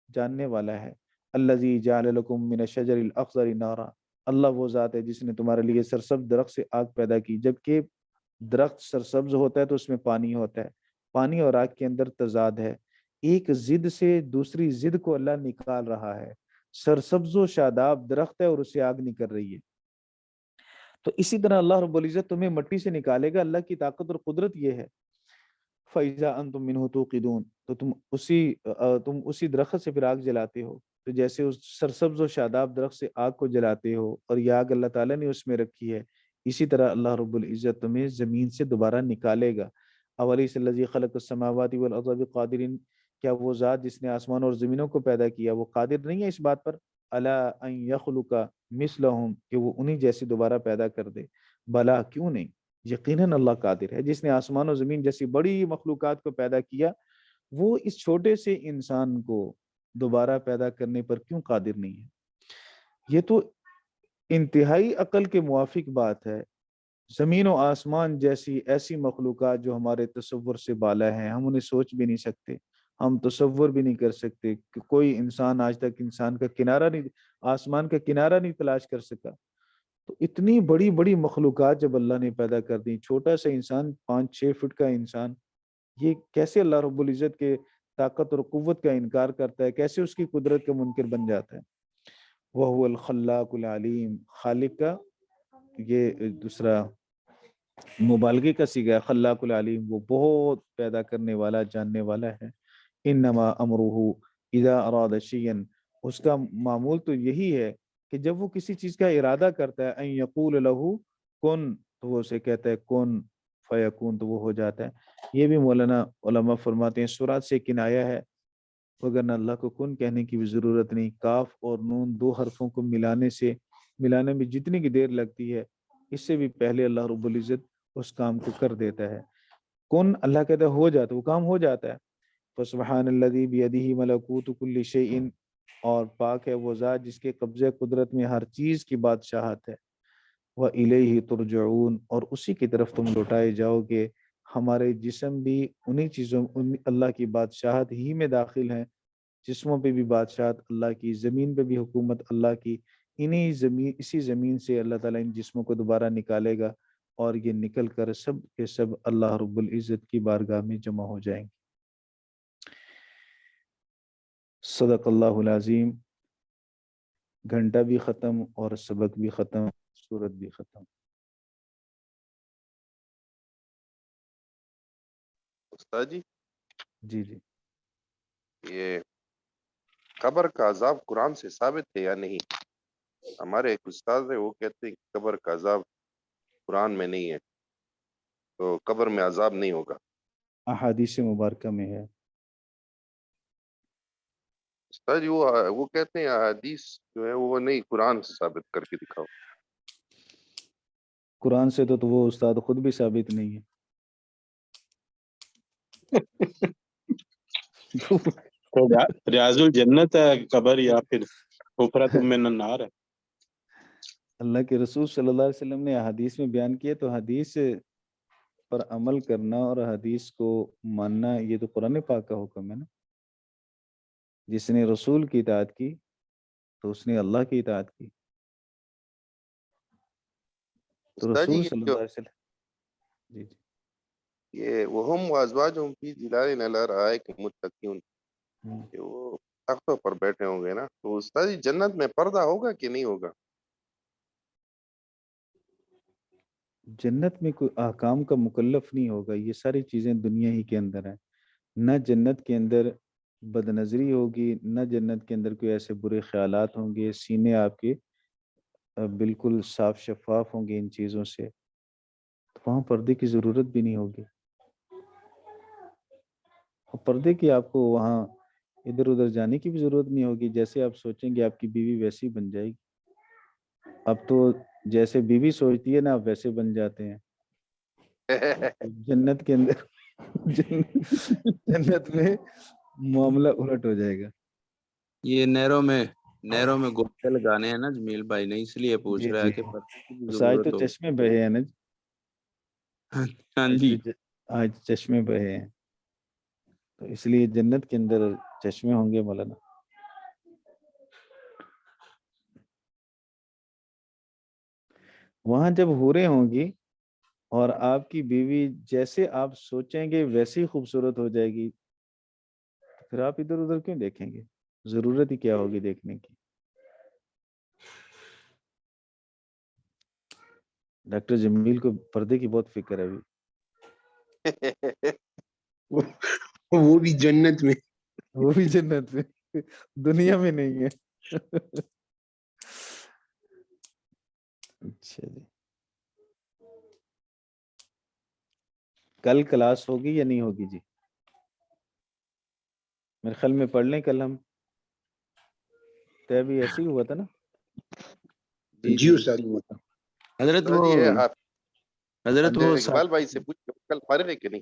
جاننے والا ہے۔ الَّذِي جَعَلَ لَكُم مِّنَ الشَّجَرِ الْأَخْضَرِ نَارًا، اللہ وہ ذات ہے جس نے تمہارے لیے سرسبز درخت سے آگ پیدا کی، جبکہ درخت سرسبز ہوتا ہے تو اس میں پانی ہوتا ہے، پانی اور آگ کے اندر تضاد ہے، ایک ضد سے دوسری ضد کو اللہ نکال رہا ہے۔ سرسبز و شاداب درخت ہے اور اسے آگ نکل رہی ہے، تو اسی طرح اللہ رب العزت تمہیں مٹی سے نکالے گا، اللہ کی طاقت اور قدرت یہ ہے۔ فَإِذَا أَنْتُم مِّنْهُ تُوقِدُونَ، تو تم اسی درخت سے پھر آگ جلاتے ہو، تو جیسے اس سرسبز و شاداب درخت سے آگ کو جلاتے ہو اور یہ آگ اللہ تعالیٰ نے اس میں رکھی ہے، اسی طرح اللہ رب العزت تمہیں زمین سے دوبارہ نکالے گا۔ أَوَلَيْسَ الَّذِي خَلَقَ السَّمَاوَاتِ وَالْأَرْضَ بِقَادِرٍ، کیا وہ ذات جس نے آسمان اور زمینوں کو پیدا کیا وہ قادر نہیں ہے اس بات پر، أَلَا أَن يَخْلُقَ مِثْلَهُم، کہ وہ انہی جیسی دوبارہ پیدا کر دے؟ بلا، کیوں نہیں، یقیناً اللہ قادر ہے، جس نے آسمان و زمین جیسی بڑی مخلوقات کو پیدا کیا، وہ اس چھوٹے سے انسان کو دوبارہ پیدا کرنے پر کیوں قادر نہیں ہے؟ یہ تو انتہائی عقل کے موافق بات ہے۔ زمین و آسمان جیسی ایسی مخلوقات جو ہمارے تصور سے بالا ہیں، ہم انہیں سوچ بھی نہیں سکتے، ہم تصور بھی نہیں کر سکتے کہ کوئی انسان آج تک انسان کا کنارہ نہیں، آسمان کا کنارہ نہیں تلاش کر سکا۔ تو اتنی بڑی بڑی مخلوقات جب اللہ نے پیدا کر دی، چھوٹا سا انسان 5-6 فٹ کا انسان، یہ کیسے اللہ رب العزت کے طاقت اور قوت کا انکار کرتا ہے، کیسے اس کی قدرت کا منکر بن جاتا ہے؟ وَهُوَ الْخَلَّاقُ الْعَلِيمُ، خالق کا یہ دوسرا مبالغے کا صیغہ ہے، خلاق العلیم، وہ بہت پیدا کرنے والا، جاننے والا ہے۔ انما امرہ اذا اراد شیئا، اس کا معمول تو یہی ہے کہ جب وہ کسی چیز کا ارادہ کرتا ہے، ان یقول لہ کن، تو وہ اسے کہتا ہے کن فیکون، تو وہ ہو جاتا ہے۔ یہ بھی مولانا علماء فرماتے ہیں سورات سے کنایا ہے، وگرنہ اللہ کو کن کہنے کی بھی ضرورت نہیں، کاف اور نون دو حرفوں کو ملانے میں جتنی کی دیر لگتی ہے، اس سے بھی پہلے اللہ رب العزت اس کام کو کر دیتا ہے۔ کن، اللہ کہتا ہے ہو جاتا، وہ کام ہو جاتا ہے۔ فسبحان الذی بیدہ ملکوت کل شیء، اور پاک ہے وہ ذات جس کے قبضے قدرت میں ہر چیز کی بادشاہت ہے، وَإِلَيْهِ تُرْجَعُونَ، اور اسی کی طرف تم لوٹائے جاؤ گے۔ ہمارے جسم بھی انہی چیزوں اللہ کی بادشاہت ہی میں داخل ہیں، جسموں پہ بھی بادشاہت اللہ کی، زمین پہ بھی حکومت اللہ کی، اسی زمین سے اللہ تعالیٰ ان جسموں کو دوبارہ نکالے گا، اور یہ نکل کر سب کے سب اللہ رب العزت کی بارگاہ میں جمع ہو جائیں گے۔ صدق اللہ العظیم۔ گھنٹہ بھی ختم اور سبق بھی ختم، سورت بھی ختم۔ استاد جی، جی جی، یہ قبر کا عذاب قرآن سے ثابت ہے یا نہیں؟ ہمارے ایک استاد ہے، وہ کہتے ہیں کہ قبر کا عذاب قرآن میں نہیں ہے، تو قبر میں عذاب نہیں ہوگا۔ احادیث مبارکہ میں ہے۔ استاد جی، وہ کہتے ہیں احادیث جو ہے وہ نہیں، قرآن سے ثابت کر کے دکھاؤ۔ قرآن سے تو وہ استاد خود بھی ثابت نہیں ہے۔ تو ریاض الجنت ہے قبر یا پھر حفرت من النار ہے؟ اللہ کے رسول صلی اللہ علیہ وسلم نے حدیث میں بیان کیا، تو حدیث پر عمل کرنا اور حدیث کو ماننا یہ تو قرآن پاک کا حکم ہے نا۔ جس نے رسول کی اطاعت کی تو اس نے اللہ کی اطاعت کی۔ تو استاد جی، رسول یہ صلی جو اللہ علیہ وسلم، جی جی، یہ وہم وازواجہم فی ظلال علی الارائک متکئون، کہ وہ تختوں پر بیٹھے ہوں گے نا، تو استاد جی جنت میں پردہ ہوگا کہ نہیں ہوگا؟ جنت میں کوئی احکام کا مکلف نہیں ہوگا، یہ ساری چیزیں دنیا ہی کے اندر ہیں۔ نہ جنت کے اندر بد نظری ہوگی، نہ جنت کے اندر کوئی ایسے برے خیالات ہوں گے، سینے آپ کے بالکل صاف شفاف ہوں گے ان چیزوں سے، تو وہاں پردے کی ضرورت بھی نہیں ہوگی۔ اور پردے کی آپ کو وہاں ادھر ادھر جانے کی بھی ضرورت نہیں ہوگی، جیسے آپ سوچیں گے آپ کی بیوی ویسی بن جائے گی۔ اب تو جیسے بیوی سوچتی ہے نا، آپ ویسے بن جاتے ہیں۔ جنت کے اندر جنت میں معاملہ الٹ ہو جائے گا۔ یہ نہروں میں گوتے لگانے ہیں نا جمیل بھائی نے، اس لیے پوچھ جی رہا جی، ہے کہ پردے کی بھی بس آج تو ضرورت ہوگی۔ چشمے بہے ہیں نا جی، ہاں جی، آج چشمے بہے ہیں، تو اس لیے جنت کے اندر چشمے ہوں گے مولانا۔ وہاں جب حوریں ہوں گی اور آپ کی بیوی جیسے آپ سوچیں گے ویسے ہی خوبصورت ہو جائے گی، تو پھر آپ ادھر ادھر کیوں دیکھیں گے؟ ضرورت ہی کیا ہوگی دیکھنے کی؟ ڈاکٹر جمیل کو پردے کی بہت فکر ہے ابھی۔ وہ بھی جنت میں۔ وہ بھی جنت میں، دنیا میں نہیں ہے۔ اچھا جی، کل کلاس ہوگی یا نہیں ہوگی جی؟ میرے خیال میں پڑھ لیں کل ہم، تو ابھی ایسے ہی ہوا تھا نا۔ جی استاد حضرت استاد وہ جی، حضرت وہ اقبال بھائی سے پوچھ کل فارغ ہے کہ نہیں؟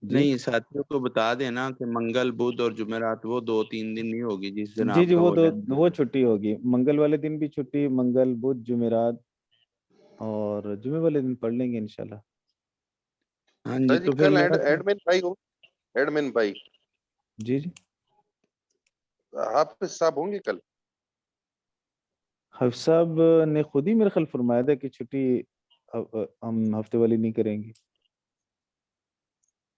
جی نہیں، ساتھیوں کو بتا دینا کہ منگل بدھ اور جمعرات وہ 2-3 دن نہیں ہوگی جس دن جی آپ جی، کا وہ چھٹی ہوگی، منگل والے دن بھی چھٹی، منگل بدھ جمعرات، اور جمعے والے دن پڑھ لیں گے انشاءاللہ۔ ہاں جی، استاد جی تو پھر کل میرا ایڈمن بھائی ہو، ایڈمن بھائی جی جی، حافظ صاحب ہوں گے کل؟ حفظ صاحب نے خود ہی میرے خیال فرمایا تھا کہ چھٹی ہم ہفتے والی نہیں کریں گے۔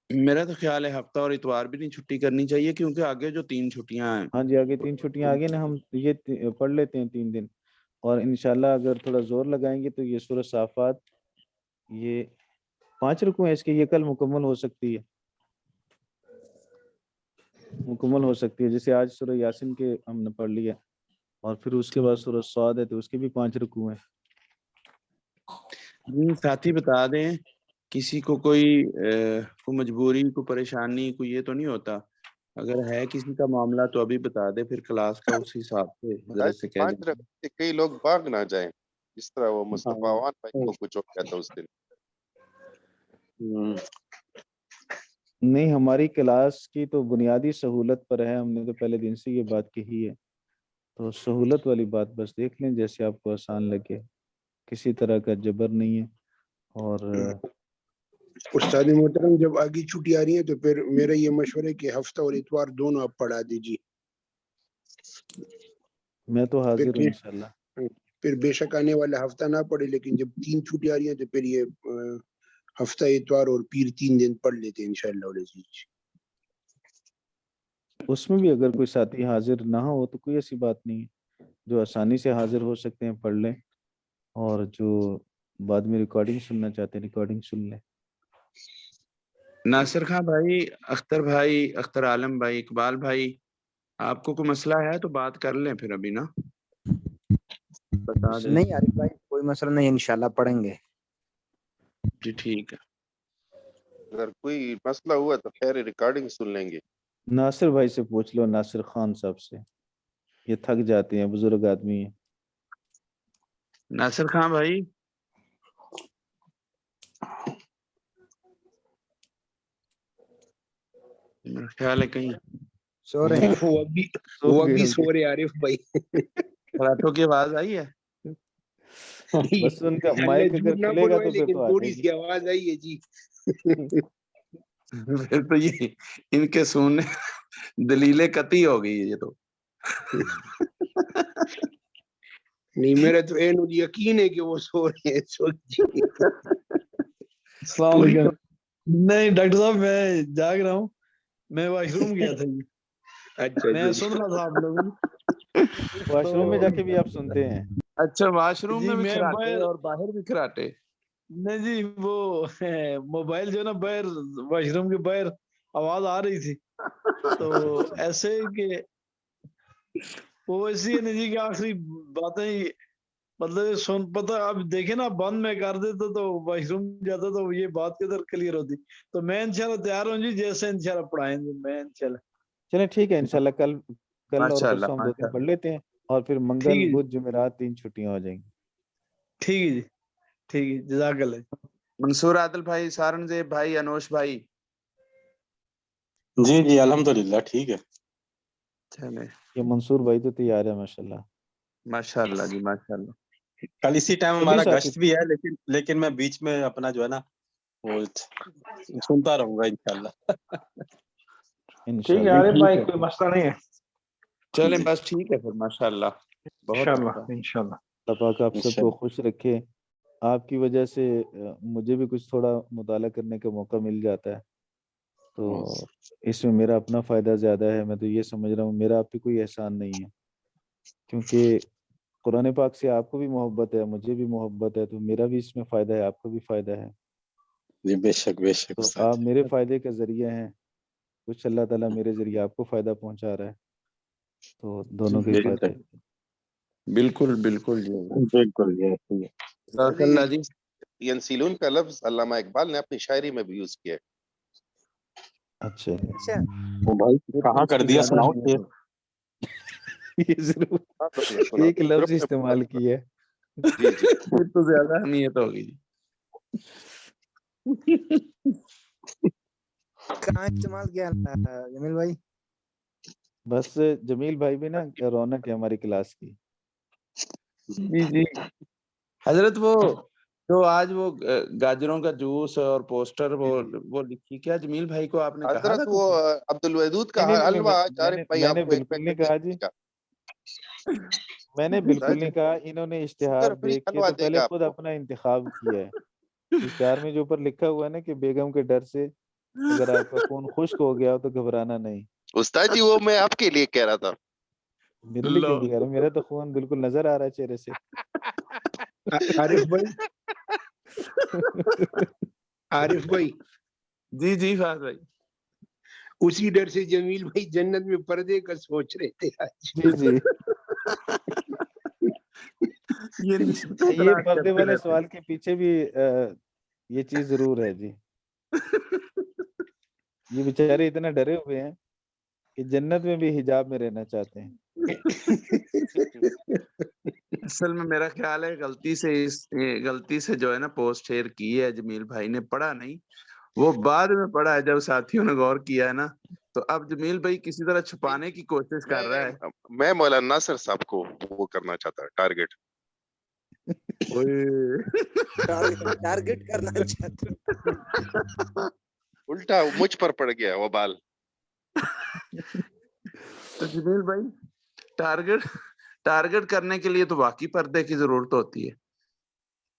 میرا تو خیال ہے ہفتہ اور اتوار بھی نہیں چھٹی کرنی چاہیے، کیونکہ آگے جو 3 چھٹیاں ہیں۔ ہاں جی، آگے 3 چھٹیاں آگے نا، ہم یہ پڑھ لیتے ہیں 3 دن، اور انشاءاللہ اگر تھوڑا زور لگائیں گے تو یہ سورہ صافات، یہ 5 رکوع ہیں اس کے، یہ کل مکمل ہو سکتی ہے، جیسے آج سورہ یاسین کے ہم نے پڑھ لیا، اور پھر اس کے بعد سورہ صاد ہے تو اس کے بھی 5 رکوع ہیں۔ ساتھی بتا دیں، کسی کو کوئی مجبوری، کوئی پریشانی، کوئی یہ تو نہیں ہوتا؟ اگر ہے کسی کا معاملہ تو ابھی بتا دے، پھر کلاس کا اس حساب سے حضرت سے کہہ 5 دیں۔ رکعت سے کئی لوگ بھاگ نہ جائیں، جس طرح وہ مصطفیٰ عوان بھائی کو کچھ ہو گیا تھا اس دن۔ نہیں ہماری کلاس کی تو بنیادی سہولت پر ہے، ہم نے تو پہلے دن سے یہ بات کہی ہے، تو سہولت والی بات بس دیکھ لیں جیسے آپ کو آسان لگے، کسی طرح کا جبر نہیں ہے۔ اور استاد محترم جب آگے چھٹی آ رہی ہے تو پھر میرا یہ مشورہ ہے کہ ہفتہ اور اتوار دونوں آپ پڑھا دیجیے، میں تو حاضر ہوں انشاءاللہ۔ پھر بے شک آنے والا ہفتہ نہ پڑھے، لیکن جب 3 چھٹی آ رہی ہیں تو پھر یہ ہفتہ اتوار اور پیر 3 دن پڑھ لیتے ہیں انشاءاللہ العزیز۔ اس میں بھی اگر کوئی ساتھی حاضر نہ ہو تو کوئی ایسی بات نہیں ہے، جو آسانی سے حاضر ہو سکتے ہیں پڑھ لیں، اور جو بعد میں ریکارڈنگ سننا چاہتے ہیں ریکارڈنگ سن لیں۔ ناصر خان بھائی، اختر بھائی، اختر عالم بھائی، اقبال بھائی، آپ کو کوئی مسئلہ ہے تو بات کر لیں پھر ابھی نا، بتا دیں۔ نہیں عارف بھائی کوئی مسئلہ نہیں، انشاءاللہ پڑھیں گے۔ جی ٹھیک ہے۔ اگر کوئی مسئلہ ہوا تو خیر ریکارڈنگ سن لیں گے۔ ناصر بھائی سے پوچھ لو، ناصر خان صاحب سے، یہ تھک جاتے ہیں، بزرگ آدمی ہیں۔ ناصر خان بھائی، میرا خیال ہے کہیں سو رہے ہیں۔ وہ ابھی سو رہے عارف بھائی۔ خراتوں کی آواز آئی ہے؟ بس ان کا اللہ مائک جھوٹ اگر نہ کھلے گا بولوائے، تو پھر لیکن تو آ تھوڑی جائے گی۔ سی آواز آئی ہے جی۔ پھر تو یہ ان کے سننے دلیل قطعی ہو گئی ہے یہ تو۔ نہیں میرا تو یقین ہے کہ وہ سو رہے ہیں اس وقت جی۔ السلام علیکم۔ نہیں ڈاکٹر صاحب میں جاگ رہا ہوں، میں واش روم گیا تھا جی، اچھا میں سن رہا تھا آپ لوگوں واش روم میں جا کے بھی آپ سنتے ہیں؟ اچھا واش روم جی میں بھی میں کھراٹے باہر، اور باہر بھی کھراٹے؟ نہیں جی وہ موبائل جو ہے نا باہر واش روم کے باہر آواز آ رہی تھی، تو ایسے کہ وہ ایسی ہے نا جی کہ آخری باتیں مطلب سن پتہ، اب دیکھیں نا بند میں کر دیتا تو واش روم جاتا تو یہ بات کدھر کلیئر ہوتی، تو میں انشاءاللہ تیار ہوں جی، جیسے انشاءاللہ پڑھائیں گے میں انشاءاللہ۔ چلیں ٹھیک ہے، انشاءاللہ کل اور ماشاء اللہ پرسوں ہم 2 دن ماشاء پڑھ اللہ، لیتے ہیں، اور پھر ٹھیک منگل ہے جی، بدھ جمعرات 3 چھٹیاں ہو جائیں گی۔ ٹھیک ہے جی، ٹھیک ہے، جزاک اللہ۔ منصور عادل بھائی، سارنزیب بھائی، انوش بھائی، جی جی الحمدللہ ٹھیک ہے۔ چلے یہ منصور بھائی تو تیار ہے ماشاءاللہ۔ ماشاء اللہ جی ماشاء اللہ۔ کل اسی ٹائم سبھی ہمارا ساتھی گشت بھی ہے، لیکن میں بیچ میں اپنا جو ہے نا وہ سنتا رہوں گا انشاءاللہ۔ ٹھیک ہے انشاءاللہ عارف بھائی ٹھیک ہے کوئی مسئلہ نہیں ہے، چلیں جی بس ٹھیک ہے پھر، ماشاء اللہ بہت انشاءاللہ اچھا۔ انشاءاللہ۔ اللہ پاک آپ سب کو خوش رکھے، آپ کی وجہ سے مجھے بھی کچھ تھوڑا مطالعہ کرنے کا موقع مل جاتا ہے، تو اس میں میرا اپنا فائدہ زیادہ ہے، میں تو یہ سمجھ رہا ہوں میرا آپ پہ کوئی احسان نہیں ہے، کیونکہ قرآن پاک سے آپ کو بھی محبت ہے، مجھے بھی محبت ہے، تو میرا بھی اس میں فائدہ ہے، آپ کو بھی فائدہ ہے، جی بے شک تو استاد آپ میرے فائدے کا ذریعہ ہیں، کچھ اللہ تعالیٰ میرے ذریعے آپ کو فائدہ پہنچا رہا ہے، تو دونوں کا ہی فائدہ ہے۔ بالکل بالکل جی، بالکل یہ صحیح ہے۔ جزاک اللہ جی۔ ینسیلون کا لفظ علامہ اقبال نے اپنی شاعری میں بھی یوز کیا ہے۔ اچھا اچھا وہ بھائی پھر تو کہاں اس کر کی دیا زیادہ سناؤ اہمیت کہ ہوگی، یہ ضرور ہاں تو میں سنا ایک لفظ استعمال کیا ہے۔ جی جی پھر تو زیادہ اہمیت ہوگی جی۔ کہاں استعمال کیا جمیل بھائی؟ بس جمیل بھائی بھی نا رونق ہے ہماری کلاس کی۔ جی جی حضرت، وہ جو آج وہ گاجروں کا جوس اور پوسٹر وہ لکھی، کیا جمیل بھائی کو آپ نے کہا حضرت تھا وہ کچھ؟ عبد الودود کا نہیں نہیں نہیں، حلوہ آج عارف بھائی میں آپ نے کو ایک بالکل نہیں پیکٹ کہا جی، دے گا۔ میں نے بالکل نہیں کہا، انہوں نے اشتہار شوگر فری دیکھ کے حلوہ تو دے پہلے گا آپ خود کو۔ اپنا انتخاب کیا ہے، اشتہار میں جو اوپر لکھا ہوا ہے نا کہ بیگم کے ڈر سے اگر آپ کا خون خشک ہو گیا ہو تو گھبرانا نہیں۔ استاد جی وہ میں آپ کے لیے کہہ رہا تھا۔ میرے لیے لو کیوں کہہ رہا ہوں، میرا تو خون بالکل نظر آ رہا ہے چہرے سے۔ عارف بھائی جی جی فہد بھائی، اسی ڈر سے جمیل بھائی جنت میں پردے کا سوچ رہے تھے آج۔ جی جی، یہ نشتیں یہ تلاش پردے کرتے والے رہتے سوال کے پیچھے بھی یہ چیز ضرور ہے جی، یہ بیچارے اتنا ڈرے ہوئے ہیں کہ جنت میں بھی حجاب میں رہنا چاہتے ہیں۔ اصل میں میرا خیال ہے غلطی سے جو ہے نا پوسٹ شیئر کی ہے جمیل بھائی نے، پڑھا نہیں، وہ بعد میں پڑھا ہے جب ساتھیوں نے غور کیا ہے نا. تو اب جمیل بھائی کسی طرح چھپانے کی کوشش کر رہا ہے. میں مولانا ناصر صاحب کو وہ کرنا چاہتا ہے ٹارگٹ. ٹارگٹ کرنا چاہتے الٹا مجھ پر پڑ گیا وہ بال. تو جمیل بھائی ٹارگٹ کرنے کے لیے تو واقعی پردے کی ضرورت ہوتی ہے,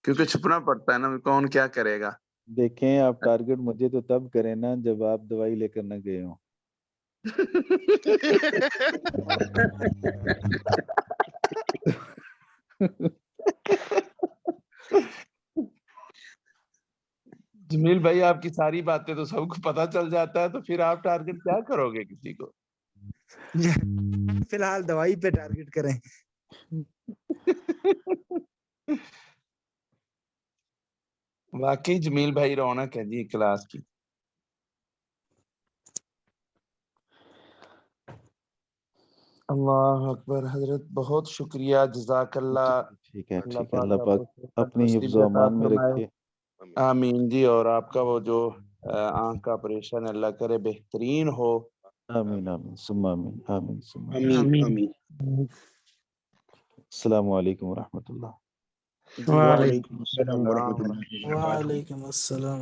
کیونکہ چھپنا پڑتا ہے نا, کون کیا کرے گا. دیکھیں آپ ٹارگٹ مجھے تو تب کریں نا جب آپ دوائی لے کر نہ گئے ہوں. جمیل بھائی آپ کی ساری باتیں تو سب کو پتا چل جاتا ہے, تو پھر آپ ٹارگٹ کیا کرو گے کسی کو. فی الحال دوائی پہ ٹارگٹ کریں. واقعی جمیل بھائی رونق ہے جی کلاس کی. اللہ اکبر. حضرت بہت شکریہ, جزاک اللہ. ٹھیک ہے اللہ ٹھیک ہے, اللہ پاک پاک آپ کو اپنی حفظ تندرستی و عطا امان میں فرمائے. رکھے. آمین جی. اور آپ کا وہ جو آنکھ کا آپریشن اللہ کرے بہترین ہو. آمین آمین ثم آمین آمین ثم آمین. آمین آمین. السلام علیکم ورحمۃ اللہ. وعلیکم السلام ورحمۃ اللہ وبرکاتہ. وعلیکم السلام.